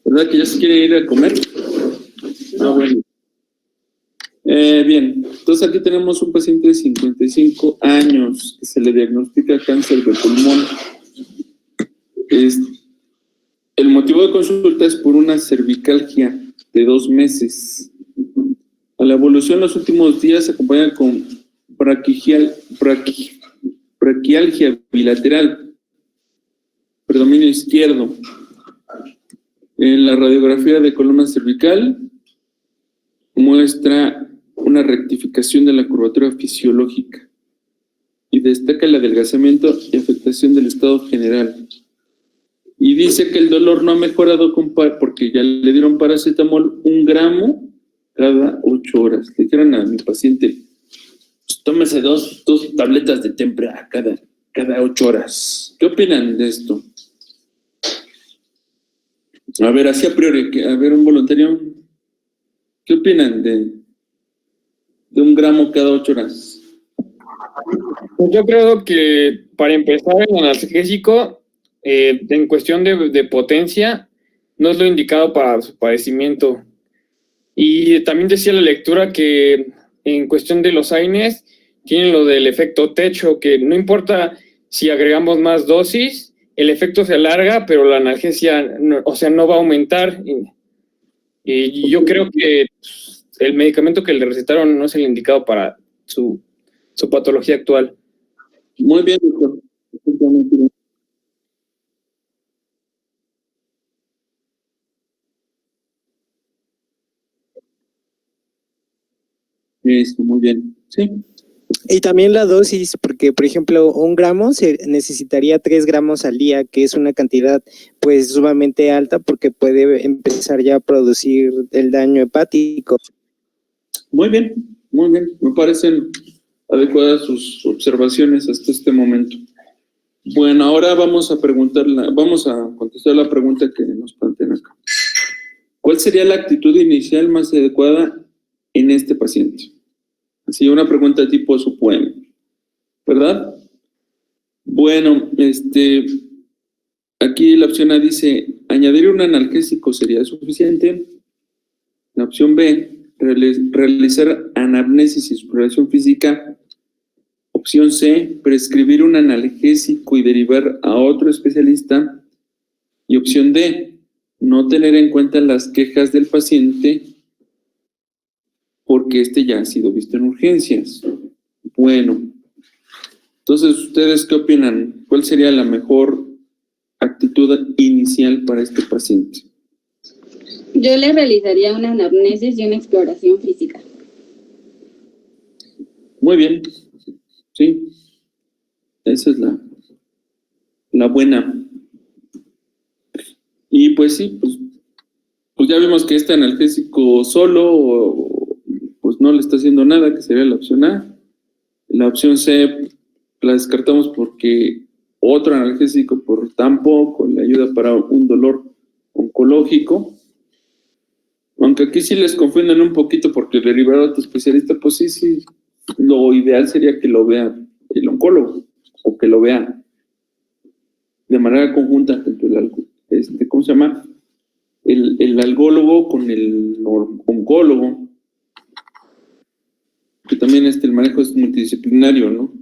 ¿Verdad que ya se quiere ir a comer? Ah, bueno. Bien, entonces aquí tenemos un paciente de 55 años que se le diagnostica cáncer de pulmón. El motivo de consulta es por una cervicalgia de 2 meses. A la evolución en los últimos días se acompaña con braquialgia bilateral, predominio izquierdo. En la radiografía de columna cervical muestra una rectificación de la curvatura fisiológica y destaca el adelgazamiento y afectación del estado general. Y dice que el dolor no ha mejorado porque ya le dieron paracetamol 1 gramo cada 8 horas. Le dijeron a mi paciente, pues, tómese dos tabletas de Tempra cada 8 horas. ¿Qué opinan de esto? A ver, así a priori, a ver, un voluntario, ¿qué opinan de un gramo cada 8 horas? Pues yo creo que para empezar el analgésico, en cuestión de potencia, no es lo indicado para su padecimiento. Y también decía la lectura que en cuestión de los AINES, tienen lo del efecto techo, que no importa si agregamos más dosis, el efecto se alarga, pero la analgesia, no, o sea, no va a aumentar. Y yo creo que el medicamento que le recetaron no es el indicado para su patología actual. Muy bien, doctor. Listo, muy bien. Sí. Y también la dosis, porque por ejemplo 1 gramo se necesitaría 3 gramos al día, que es una cantidad pues sumamente alta porque puede empezar ya a producir el daño hepático. Muy bien, muy bien. Me parecen adecuadas sus observaciones hasta este momento. Bueno, ahora vamos a contestar la pregunta que nos plantean acá. ¿Cuál sería la actitud inicial más adecuada en este paciente? Así, una pregunta tipo su poema, ¿verdad? Bueno, aquí la opción A dice, añadir un analgésico sería suficiente. La opción B, realizar anamnesis y exploración física. Opción C, prescribir un analgésico y derivar a otro especialista. Y opción D, no tener en cuenta las quejas del paciente porque ya ha sido visto en urgencias. Bueno, entonces, ¿ustedes qué opinan? ¿Cuál sería la mejor actitud inicial para este paciente? Yo le realizaría una anamnesis y una exploración física. Muy bien, sí, esa es la buena. Y pues sí, pues ya vimos que este analgésico solo pues no le está haciendo nada, que sería la opción A. La opción C la descartamos porque otro analgésico por tampoco le ayuda para un dolor oncológico. Aunque aquí sí les confunden un poquito porque el derivado de otro especialista, pues sí, lo ideal sería que lo vea el oncólogo o que lo vea de manera conjunta entre ¿cómo se llama? El algólogo con el oncólogo, que también el manejo es multidisciplinario, ¿no?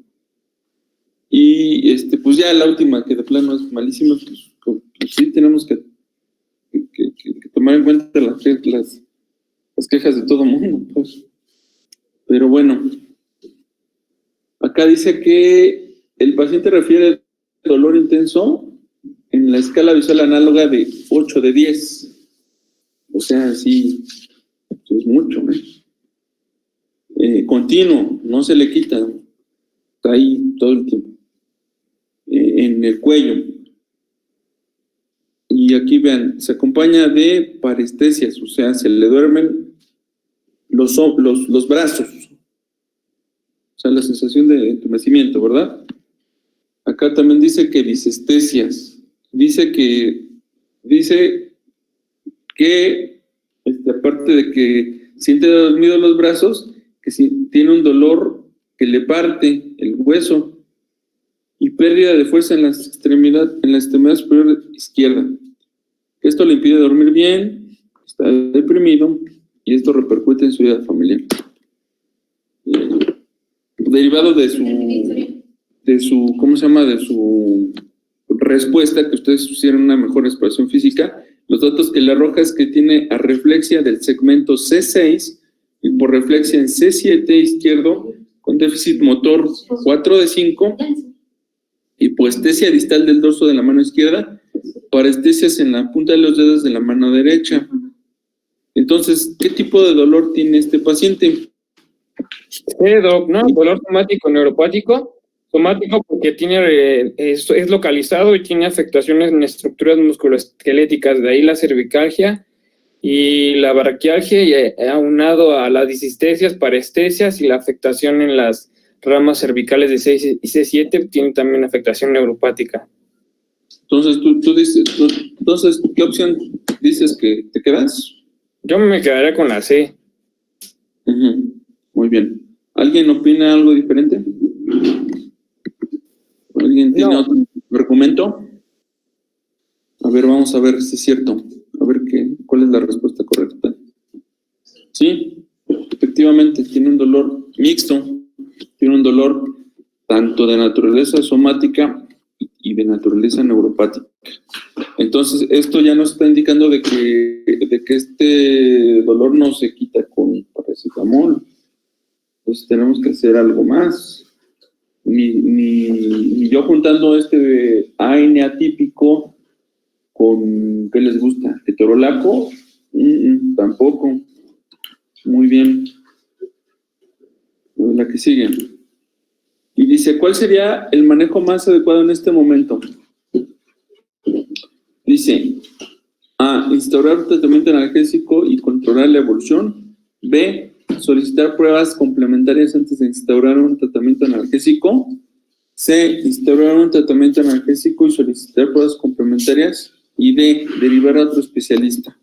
Y pues ya la última, que de plano es malísima, pues sí tenemos que tomar en cuenta las quejas de todo mundo, pues. Pero bueno, acá dice que el paciente refiere dolor intenso en la escala visual análoga de 8 de 10. O sea, sí, es mucho, ¿eh? Continuo, no se le quita, está ahí todo el tiempo, en el cuello. Y aquí vean, se acompaña de parestesias, o sea, se le duermen los brazos, o sea, la sensación de entumecimiento, ¿verdad? Acá también dice que disestesias, dice que aparte de que siente dormido los brazos, que tiene un dolor que le parte el hueso y pérdida de fuerza en la extremidad superior izquierda. Esto le impide dormir bien, está deprimido y esto repercute en su vida familiar. Derivado de su ¿cómo se llama? De su respuesta, que ustedes hicieron una mejor exploración física, los datos que le arroja es que tiene arreflexia del segmento C6 y por reflexia en C7 izquierdo con déficit motor 4 de 5, hipoestesia distal del dorso de la mano izquierda, parestesias en la punta de los dedos de la mano derecha. Entonces, ¿qué tipo de dolor tiene este paciente? Sí, doc, ¿no? Dolor somático neuropático. Somático porque es localizado y tiene afectaciones en estructuras musculoesqueléticas, de ahí la cervicalgia y la braquialgia, y aunado a las disestesias, parestesias y la afectación en las ramas cervicales de C6 y C7, tiene también afectación neuropática. Entonces, tú dices, entonces, ¿qué opción dices que te quedas? Yo me quedaría con la C. Ujú, muy bien. ¿Alguien opina algo diferente? ¿Alguien tiene No. otro argumento? A ver, vamos a ver si es cierto. A ver cuál es la respuesta correcta. Sí, efectivamente, tiene un dolor mixto. Tiene un dolor tanto de naturaleza somática y de naturaleza neuropática. Entonces, esto ya nos está indicando de que este dolor no se quita con paracetamol. Entonces, tenemos que hacer algo más. Ni yo juntando de AN atípico con, ¿qué les gusta? ¿Ketorolaco? Tampoco. Muy bien. La que sigue. Y dice, ¿cuál sería el manejo más adecuado en este momento? Dice, A, instaurar tratamiento analgésico y controlar la evolución. B, solicitar pruebas complementarias antes de instaurar un tratamiento analgésico. C, instaurar un tratamiento analgésico y solicitar pruebas complementarias. Y D, derivar a otro especialista.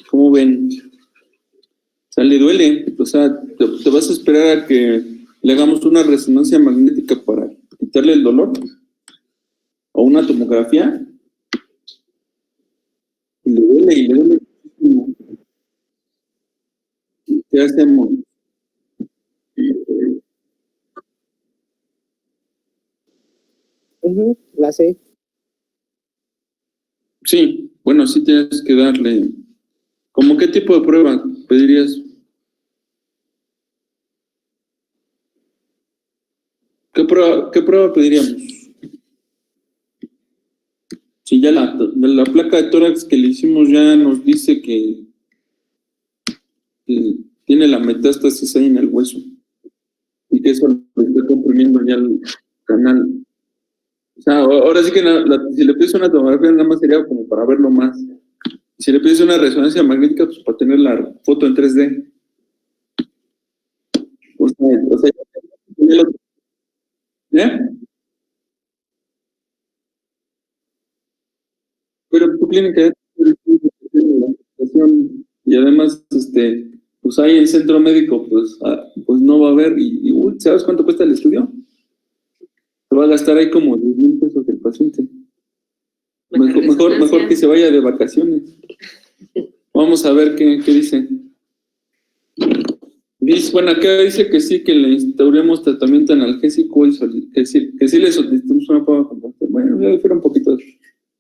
¿Cómo ven? O sea, le duele. O sea, te vas a esperar a que le hagamos una resonancia magnética para quitarle el dolor. O una tomografía. Y le duele muchísimo. ¿Qué hacemos? La C. Sí, bueno, sí tienes que darle. ¿Cómo qué tipo de prueba pedirías? ¿Qué prueba pediríamos? Si ya la placa de tórax que le hicimos ya nos dice que tiene la metástasis ahí en el hueso y que eso le está comprimiendo ya el canal. O sea, ahora sí que si le pides una tomografía nada más sería como para verlo más. Si le pides una resonancia magnética, pues para tener la foto en 3D. O sea, ¿eh? Pero tu clínica y además, pues ahí el centro médico, pues no va a haber, ¿sabes cuánto cuesta el estudio? Se va a gastar ahí como 10,000 pesos el paciente. Mejor que se vaya de vacaciones. Vamos a ver qué dice. Dice, bueno, acá dice que sí, que le instauremos tratamiento analgésico y que sí le solicitamos una prueba complementaria. Bueno, ya difiere un poquito,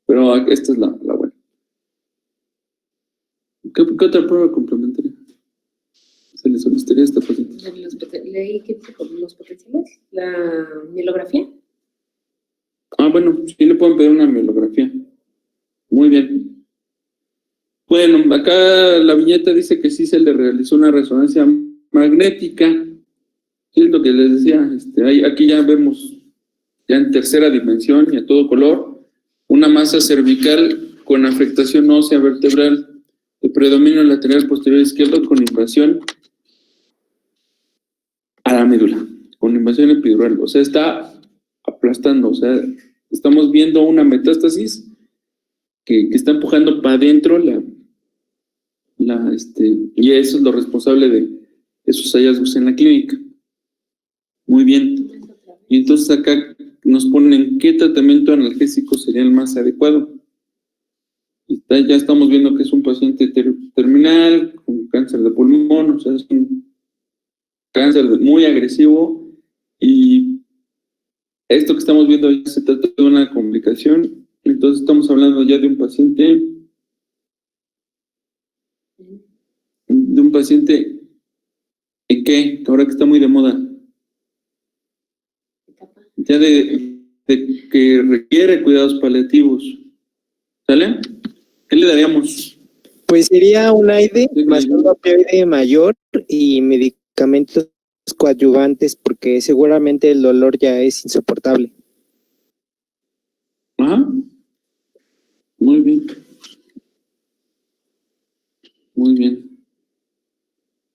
pero esta es la buena. ¿Qué otra prueba complementaria se le solicitaría a esta paciente? Leí que con los potenciales, la mielografía. Bueno, sí le pueden pedir una mielografía. Muy bien. Bueno, acá la viñeta dice que sí se le realizó una resonancia magnética. Sí, es lo que les decía. Aquí ya vemos, ya en tercera dimensión y a todo color, una masa cervical con afectación ósea vertebral de predominio lateral posterior izquierdo con invasión a la médula, con invasión epidural. O sea, está aplastando. O sea, estamos viendo una metástasis que está empujando para adentro y eso es lo responsable de esos hallazgos en la clínica. Muy bien. Y entonces acá nos ponen qué tratamiento analgésico sería el más adecuado. Ya estamos viendo que es un paciente terminal con cáncer de pulmón, o sea, es un cáncer muy agresivo y esto que estamos viendo ya se trata de una complicación. Entonces estamos hablando ya de un paciente ¿en qué? Ahora que está muy de moda. Ya de que requiere cuidados paliativos. ¿Sale? ¿Qué le daríamos? Pues sería un AIDE más un opioide mayor y medicamentos coadyuvantes porque seguramente el dolor ya es insoportable. Ajá. Muy bien. Muy bien.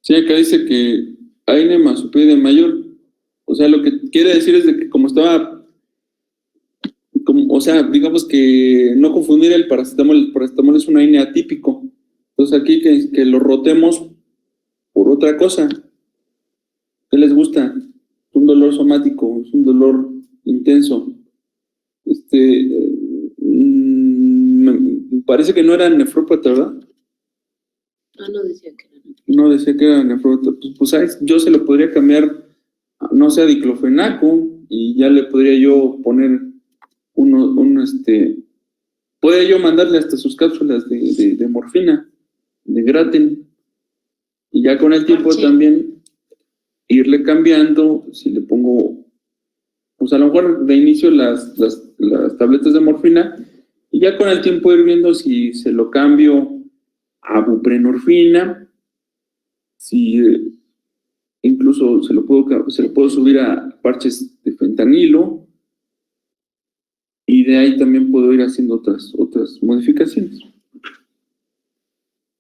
Sí, acá dice que AINE más opioide mayor. O sea, lo que quiere decir es de que como estaba, sea, digamos que no confundir el paracetamol es un AINE atípico. Entonces aquí que lo rotemos por otra cosa. ¿Qué les gusta? Es un dolor somático, es un dolor intenso. Me parece que no era nefrópata, ¿verdad? No decía que era. No decía que era nefrópata. Pues ¿sabes? Yo se lo podría cambiar, no sé, a diclofenaco, y ya le podría yo poner podría yo mandarle hasta sus cápsulas de morfina, de Graten, y ya con el tiempo también irle cambiando. Si le pongo, pues a lo mejor de inicio las tabletas de morfina, y ya con el tiempo ir viendo si se lo cambio a buprenorfina, si incluso se lo puedo subir a parches de fentanilo, y de ahí también puedo ir haciendo otras modificaciones.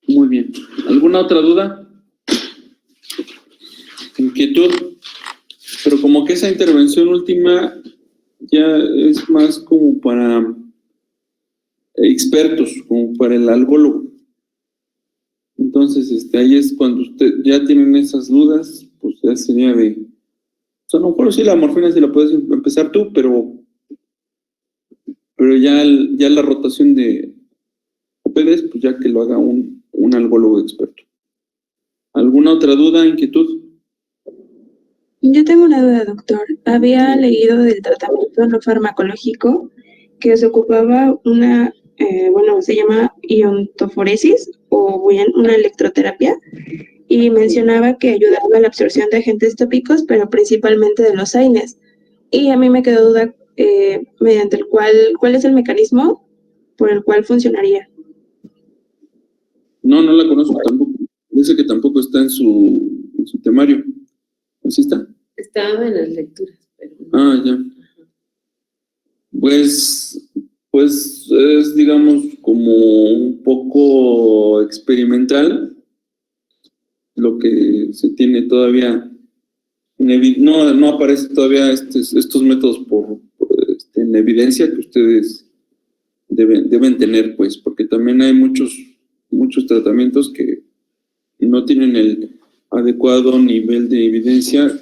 Muy bien. ¿Alguna otra duda? ¿Inquietud? Pero como que esa intervención última ya es más como para expertos, como para el algólogo. Entonces, ahí es cuando usted ya tienen esas dudas, pues ya sería de... O sea, a lo mejor sí la morfina sí la puedes empezar tú, pero ya la rotación de OPDs, pues ya que lo haga un algólogo experto. ¿Alguna otra duda, inquietud? Yo tengo una duda, doctor. Había leído del tratamiento no farmacológico que se ocupaba se llama iontoforesis o bien una electroterapia, y mencionaba que ayudaba a la absorción de agentes tópicos, pero principalmente de los AINES. Y a mí me quedó duda mediante el ¿cuál es el mecanismo por el cual funcionaría? No la conozco tampoco. Dice que tampoco está en su temario. ¿Así está? Estaba en las lecturas, pero no. Ah, ya. Pues es, digamos, como un poco experimental lo que se tiene todavía. No aparece todavía estos métodos en evidencia que ustedes deben tener, pues, porque también hay muchos tratamientos que no tienen el adecuado nivel de evidencia,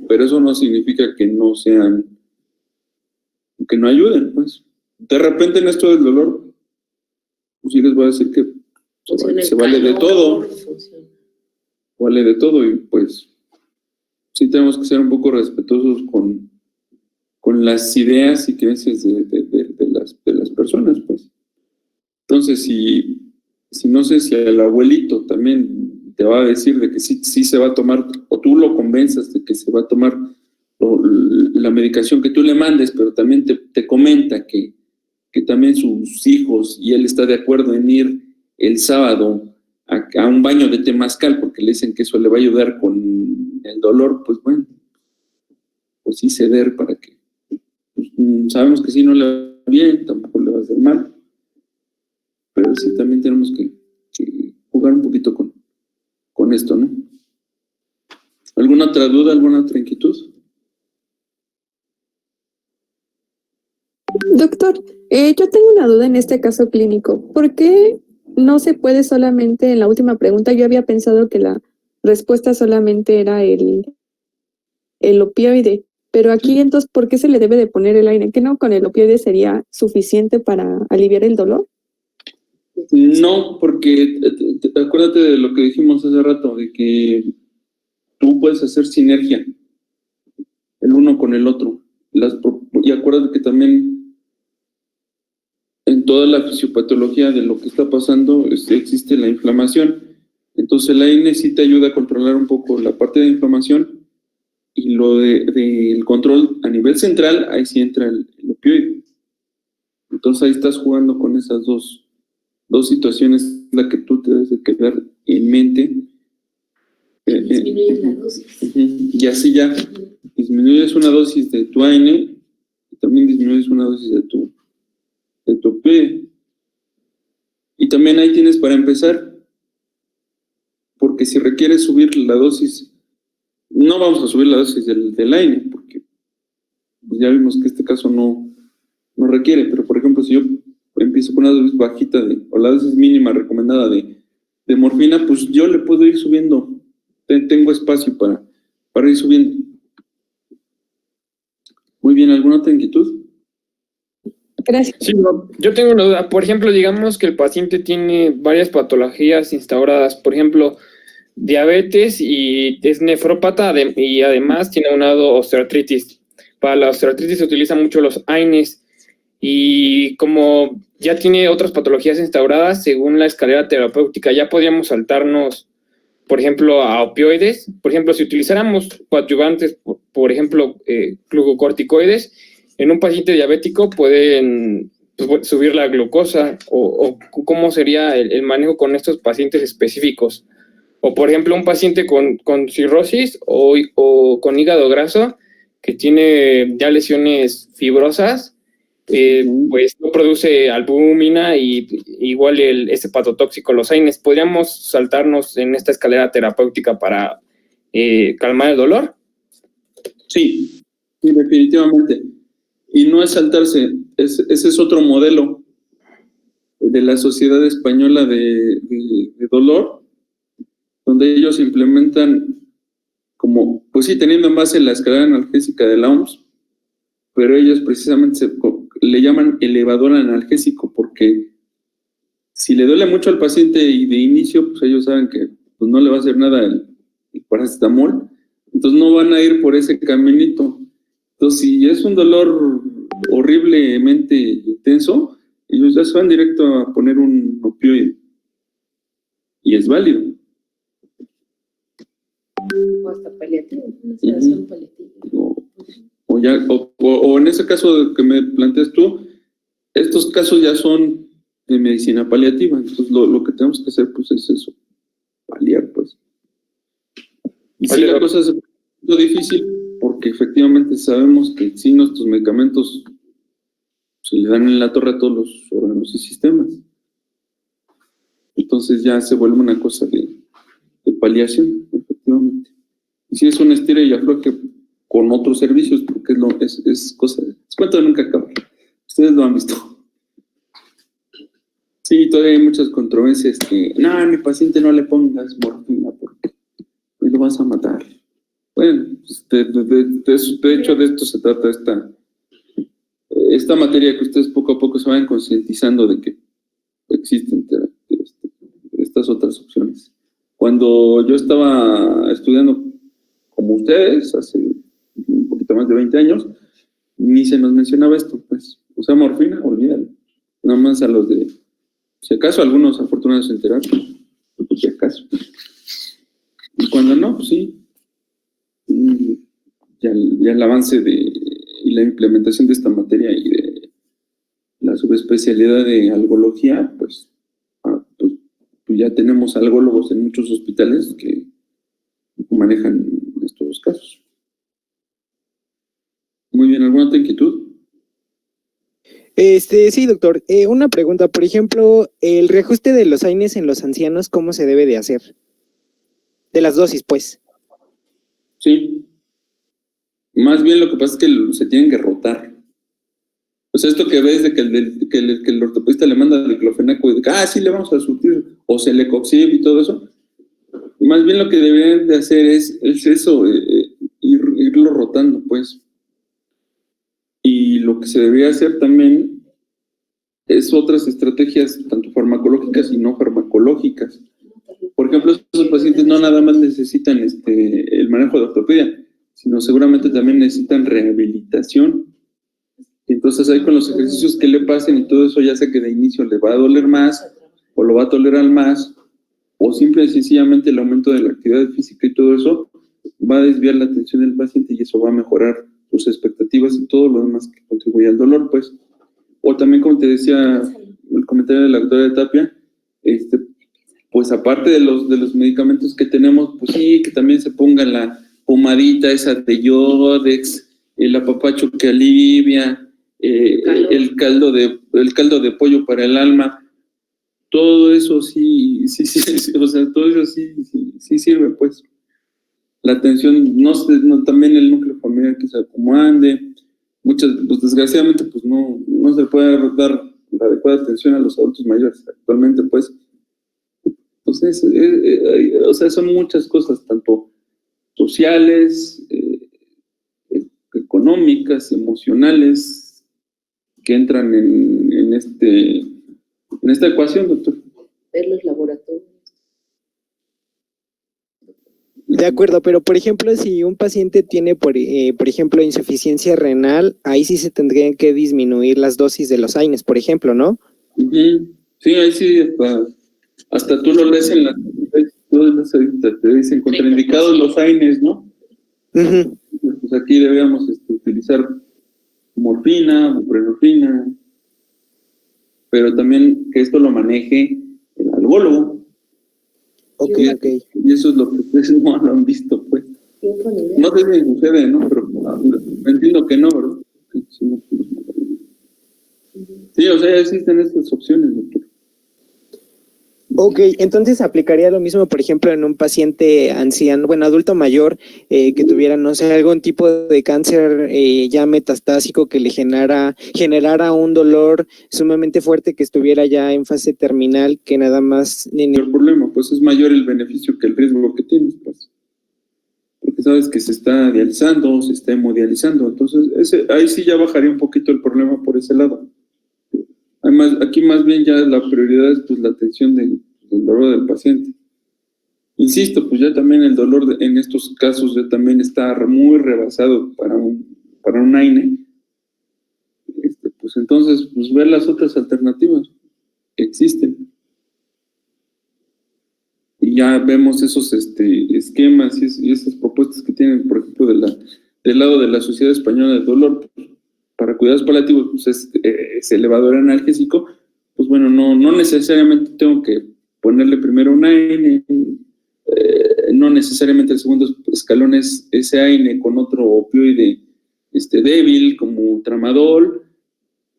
pero eso no significa que no ayuden, pues. De repente en esto del dolor, pues sí les voy a decir que se vale de todo. Vale de todo, y pues sí tenemos que ser un poco respetuosos con las ideas y creencias de las personas, pues. Entonces, si no sé si el abuelito también te va a decir de que sí se va a tomar, o tú lo convenzas de que se va a tomar la medicación que tú le mandes, pero también te comenta que también sus hijos y él está de acuerdo en ir el sábado a un baño de temazcal porque le dicen que eso le va a ayudar con el dolor, pues bueno, pues sí ceder para que, pues, sabemos que si no le va bien, tampoco le va a hacer mal, pero sí también tenemos que jugar un poquito con esto, ¿no? ¿Alguna otra duda, alguna otra inquietud? Doctor, yo tengo una duda en este caso clínico. ¿Por qué no se puede solamente, en la última pregunta, yo había pensado que la respuesta solamente era el opioide, pero aquí entonces, ¿por qué se le debe de poner el AINE? ¿Que no con el opioide sería suficiente para aliviar el dolor? No, porque acuérdate de lo que dijimos hace rato, de que tú puedes hacer sinergia el uno con el otro. Y acuérdate que también en toda la fisiopatología de lo que está pasando existe la inflamación. Entonces el AINE sí te ayuda a controlar un poco la parte de inflamación, y lo del control a nivel central, ahí sí entra el opioide. Entonces ahí estás jugando con esas dos situaciones, la que tú te debes de quedar en mente. Disminuir la dosis. Y así ya disminuyes una dosis de tu AINE y también disminuyes una dosis de tu opioide. Y también ahí tienes para empezar, porque si requieres subir la dosis, no vamos a subir la dosis del AINE, porque pues ya vimos que este caso no no requiere, pero por ejemplo, si yo empiezo con una dosis bajita o la dosis mínima recomendada de morfina, pues yo le puedo ir subiendo, tengo espacio para ir subiendo. Muy bien, ¿alguna otra inquietud? Gracias. Sí, yo tengo una duda. Por ejemplo, digamos que el paciente tiene varias patologías instauradas, por ejemplo, diabetes y es nefrópata y además tiene aunado osteoartritis. Para la osteoartritis se utilizan mucho los AINES y como ya tiene otras patologías instauradas, según la escalera terapéutica, ya podríamos saltarnos, por ejemplo, a opioides. Por ejemplo, si utilizáramos coadyuvantes, por ejemplo, glucocorticoides, en un paciente diabético pueden subir la glucosa o cómo sería el manejo con estos pacientes específicos. O, por ejemplo, un paciente con cirrosis o con hígado graso que tiene ya lesiones fibrosas, pues no produce albúmina y igual ese hepatotóxico, los AINES. ¿Podríamos saltarnos en esta escalera terapéutica para calmar el dolor? Sí, definitivamente. Y no es saltarse, ese es otro modelo de la Sociedad Española de Dolor, donde ellos implementan como, pues sí, teniendo en base la escalera analgésica de la OMS, pero ellos precisamente le llaman elevador analgésico, porque si le duele mucho al paciente y de inicio, pues ellos saben que pues no le va a hacer nada el paracetamol, entonces no van a ir por ese caminito. Entonces, si es un dolor horriblemente intenso, ellos ya se van directo a poner un opioide. Y es válido. O hasta paliativo, una sedación paliativa. O en ese caso que me planteas tú, estos casos ya son de medicina paliativa. Entonces, lo que tenemos que hacer, pues, es eso. Paliar, pues. Y sí, la cosa es muy difícil porque efectivamente sabemos que sí, nuestros medicamentos se le dan en la torre a todos los órganos y sistemas. Entonces ya se vuelve una cosa de paliación, efectivamente. Y sí es un estira y afloje con otros servicios, porque es cosa de... Es cuento de nunca acabar. Ustedes lo han visto. Sí, todavía hay muchas controversias que, no, a mi paciente no le pongas morfina porque lo vas a matar. Bueno, de hecho de esto se trata esta materia, que ustedes poco a poco se vayan concientizando de que existen estas otras opciones. Cuando yo estaba estudiando como ustedes, hace un poquito más de 20 años, ni se nos mencionaba esto, pues. O sea, morfina, olvídalo. Nada más a los de, si acaso algunos afortunados se enteraron, pues si acaso. Y cuando no, pues sí. Ya el avance y la implementación de esta materia y de la subespecialidad de algología, pues ya tenemos algólogos en muchos hospitales que manejan estos casos. Muy bien, ¿alguna otra inquietud? Sí, doctor. Una pregunta, por ejemplo, el reajuste de los AINES en los ancianos, ¿cómo se debe de hacer? De las dosis, pues. Sí. Más bien lo que pasa es que se tienen que rotar. O sea, esto que ves de que el ortopedista le manda diclofenaco y de que, sí, le vamos a surtir, o celecoxib y todo eso. Más bien lo que deberían de hacer es eso, irlo rotando, pues. Y lo que se debería hacer también es otras estrategias, tanto farmacológicas y no farmacológicas. Por ejemplo, estos pacientes no nada más necesitan el manejo de ortopedia, sino seguramente también necesitan rehabilitación. Entonces ahí con los ejercicios que le pasen y todo eso, ya sea que de inicio le va a doler más o lo va a tolerar más, o simple y sencillamente el aumento de la actividad física y todo eso va a desviar la atención del paciente y eso va a mejorar sus expectativas y todo lo demás que contribuye al dolor, pues. O también, como te decía el comentario de la doctora de Tapia, pues aparte de los medicamentos que tenemos, pues sí, que también se ponga la pomadita esa de Yodex, el apapacho que alivia, el caldo de pollo para el alma. Todo eso sí, o sea, todo eso sí sirve, pues. La atención, también el núcleo familiar que se acomode, pues desgraciadamente, pues no se puede dar la adecuada atención a los adultos mayores actualmente, pues. Entonces, o sea, son muchas cosas, tanto sociales, económicas, emocionales, que entran en esta ecuación, doctor. Ver los laboratorios. De acuerdo, pero por ejemplo, si un paciente tiene, por ejemplo, insuficiencia renal, ahí sí se tendrían que disminuir las dosis de los AINES, por ejemplo, ¿no? Uh-huh. Sí, ahí sí, hasta tú lo lees en te dicen contraindicados los AINES, ¿no? Uh-huh. Pues aquí deberíamos utilizar morfina, buprenorfina, pero también que esto lo maneje el algólogo. Ok. Y eso es lo que ustedes no lo han visto, pues. No sé si sucede, ¿no? Pero entiendo que no, ¿verdad? Sí, o sea, ya existen estas opciones, doctor. Ok, entonces aplicaría lo mismo, por ejemplo, en un paciente anciano, bueno, adulto mayor, que tuviera, no sé, algún tipo de cáncer ya metastásico que le generara un dolor sumamente fuerte, que estuviera ya en fase terminal, que nada más... El problema, pues es mayor el beneficio que el riesgo que tienes, pues. Porque sabes que se está dializando, se está hemodializando, entonces ahí sí ya bajaría un poquito el problema por ese lado. Además, aquí más bien ya la prioridad es pues la atención del dolor del paciente. Insisto, pues ya también el dolor en estos casos ya también está muy rebasado para un AINE. Pues entonces, pues ver las otras alternativas que existen. Y ya vemos esos esquemas y esas propuestas que tienen, por ejemplo, del lado de la Sociedad Española del Dolor, para cuidados paliativos, pues es elevador analgésico, pues bueno, no necesariamente tengo que ponerle primero un AINE, no necesariamente el segundo escalón es ese AINE con otro opioide débil como tramadol,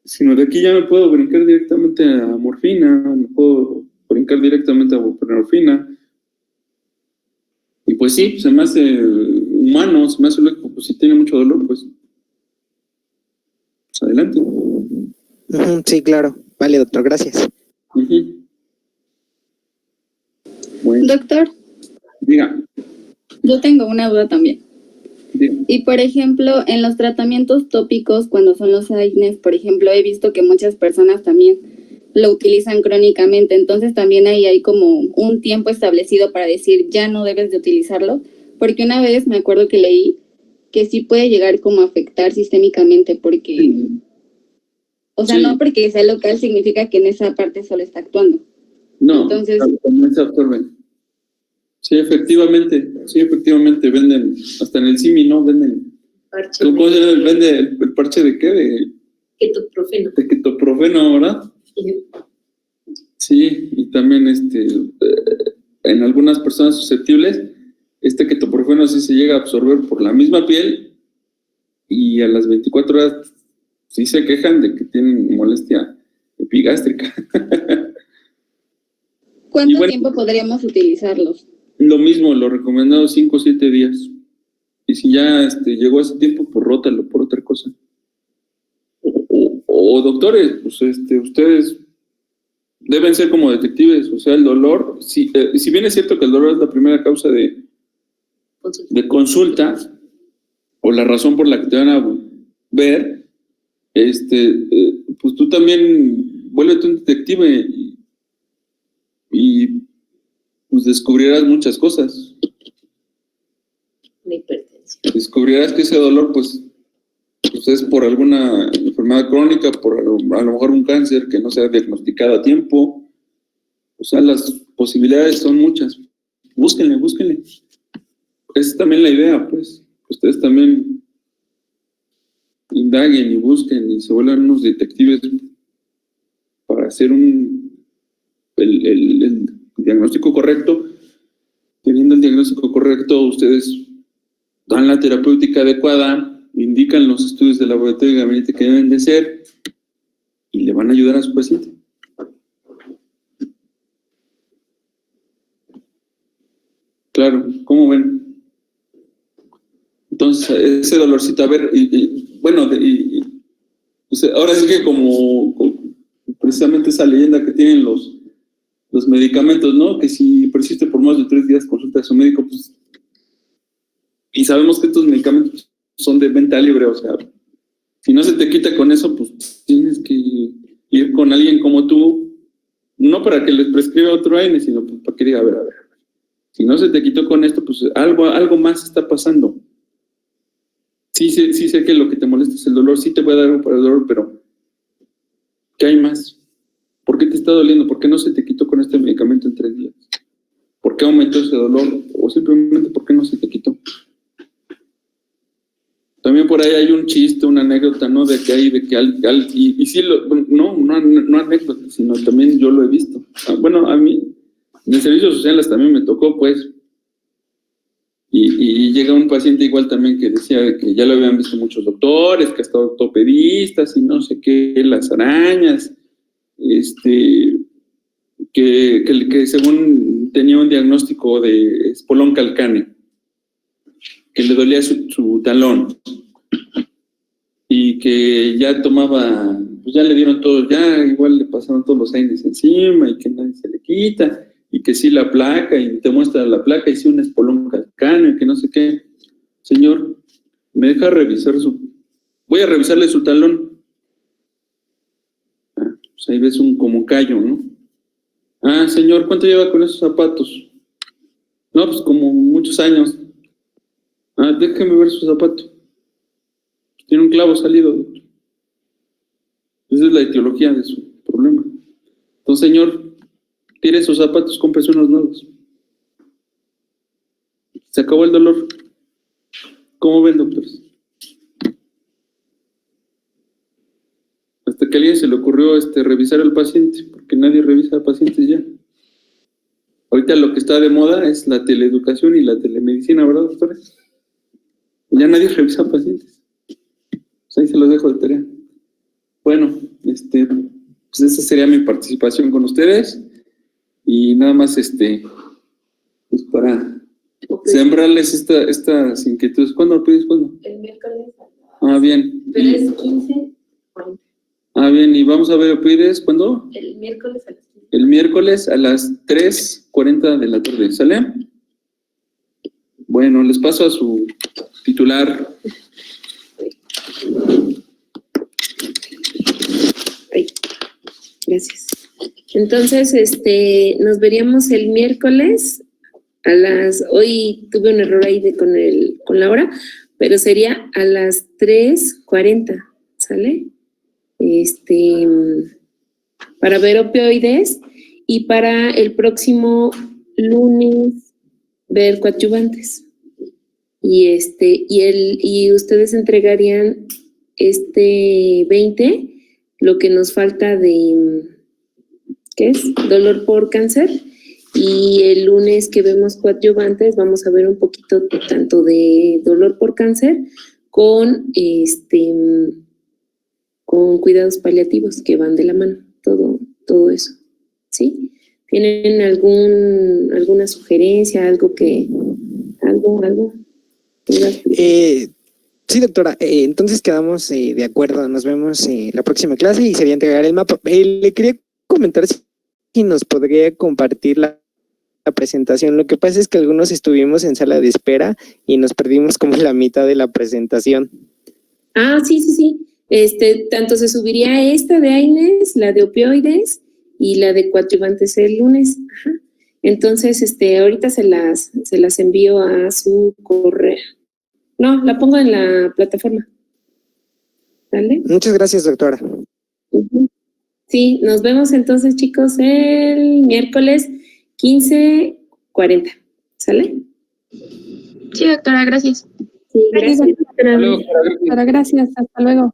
sino de aquí ya me puedo brincar directamente a morfina, me puedo brincar directamente a buprenorfina. Y pues sí, se me hace humano, se me hace lógico, pues si tiene mucho dolor, pues adelante. Sí, claro. Vale, doctor, gracias. Bueno, Doctor, diga. yo tengo una duda también. Diga. Y por ejemplo, en los tratamientos tópicos, cuando son los AINES, por ejemplo, he visto que muchas personas también lo utilizan crónicamente, entonces también ahí hay como un tiempo establecido para decir ya no debes de utilizarlo, porque una vez me acuerdo que leí que sí puede llegar como a afectar sistémicamente, porque, o sea, Sí. no porque sea local significa que en esa parte solo está actuando. No, Entonces, también se absorben. Sí, efectivamente venden, hasta en el CIMI, ¿no? Venden. Parche. ¿Cómo se llama? Vende el parche de qué? De ketoprofeno, ¿verdad? Sí, y también en algunas personas susceptibles, ketoprofeno sí se llega a absorber por la misma piel y a las 24 horas sí se quejan de que tienen molestia epigástrica. ¿cuánto tiempo podríamos utilizarlos? Lo mismo, lo recomendado 5 o 7 días. Y si ya llegó ese tiempo, pues rótalo por otra cosa. O doctores, pues ustedes deben ser como detectives, o sea, el dolor, si bien es cierto que el dolor es la primera causa de consulta, o la razón por la que te van a ver, pues tú también vuélvete un detective y pues descubrirás muchas cosas. Una hipertensión. Descubrirás que ese dolor, pues es por alguna enfermedad crónica, por a lo mejor un cáncer que no se ha diagnosticado a tiempo. O sea, las posibilidades son muchas. Búsquenle. Esa es también la idea, pues. Ustedes también indaguen y busquen y se vuelvan unos detectives para hacer el diagnóstico correcto. Teniendo el diagnóstico correcto, ustedes dan la terapéutica adecuada, indican los estudios de laboratorio y gabinete que deben de ser y le van a ayudar a su paciente. Claro, ¿cómo ven? Entonces, ese dolorcito, a ver, bueno, y pues ahora sí que como precisamente esa leyenda que tienen los medicamentos, ¿no? Que si persiste por más de 3 días, consulta a su médico, pues, y sabemos que estos medicamentos son de venta libre, o sea, si no se te quita con eso, pues tienes que ir con alguien como tú, no para que les prescriba otro AINE, sino pues, para que diga, a ver, si no se te quitó con esto, pues algo más está pasando. Sí sé que lo que te molesta es el dolor, sí te voy a dar algo para el dolor, pero ¿qué hay más? ¿Por qué te está doliendo? ¿Por qué no se te quitó con este medicamento en 3 días? ¿Por qué aumentó ese dolor? O simplemente, ¿por qué no se te quitó? También por ahí hay un chiste, una anécdota, ¿no? De que y sí, no anécdota, sino también yo lo he visto. Bueno, a mí, en servicios sociales también me tocó, pues. Y llega un paciente igual también que decía que ya lo habían visto muchos doctores, que hasta ortopedistas y no sé qué, las arañas, que según tenía un diagnóstico de espolón calcáneo, que le dolía su talón y que ya tomaba, pues ya le dieron todo, ya igual le pasaron todos los AINES encima y que nadie se le quita y que sí la placa y te muestra la placa y sí un espolón calcáneo y que no sé qué. Señor, me deja revisar voy a revisarle su talón. Pues ahí ves como callo, ¿no? Señor, ¿cuánto lleva con esos zapatos? No, pues como muchos años. Déjeme ver su zapato. Tiene un clavo salido, doctor. Esa es la etiología de su problema. Entonces, señor, tire sus zapatos, cómprese unos nuevos. Se acabó el dolor. ¿Cómo ven, doctores? Hasta que a alguien se le ocurrió revisar al paciente, porque nadie revisa a pacientes ya. Ahorita lo que está de moda es la teleeducación y la telemedicina, ¿verdad, doctores? Ya nadie revisa a pacientes. Pues ahí se los dejo de tarea. Bueno, pues esa sería mi participación con ustedes. Y nada más, pues para sembrarles estas inquietudes. ¿Cuándo pides? ¿Cuándo? El miércoles. Bien. 3:15:40. Bien, y vamos a ver opioides, ¿cuándo? El miércoles a las 15. El miércoles a las 3:40 de la tarde, ¿sale? Bueno, les paso a su titular. Gracias. Entonces, nos veríamos el miércoles hoy tuve un error ahí con la hora, pero sería a las 3:40, ¿sale? Para ver opioides y para el próximo lunes ver coadyuvantes. Y ustedes entregarían 20 lo que nos falta de, ¿qué es? Dolor por cáncer. Y el lunes que vemos coadyuvantes vamos a ver un poquito tanto de dolor por cáncer con cuidados paliativos que van de la mano, todo eso, ¿sí? ¿Tienen alguna sugerencia, algo? Sí, doctora, entonces quedamos de acuerdo, nos vemos la próxima clase y sería entregar el mapa. Le quería comentar si nos podría compartir la presentación. Lo que pasa es que algunos estuvimos en sala de espera y nos perdimos como la mitad de la presentación. Sí. Tanto se subiría esta de AINES, la de opioides y la de coadyuvantes el lunes. Ajá. Entonces, ahorita se las envío a su correo. No, la pongo en la plataforma. ¿Vale? Muchas gracias, doctora. Uh-huh. Sí, nos vemos entonces, chicos, el miércoles 15:40. ¿Sale? Sí, doctora, gracias. Sí, gracias. Gracias. Hasta luego.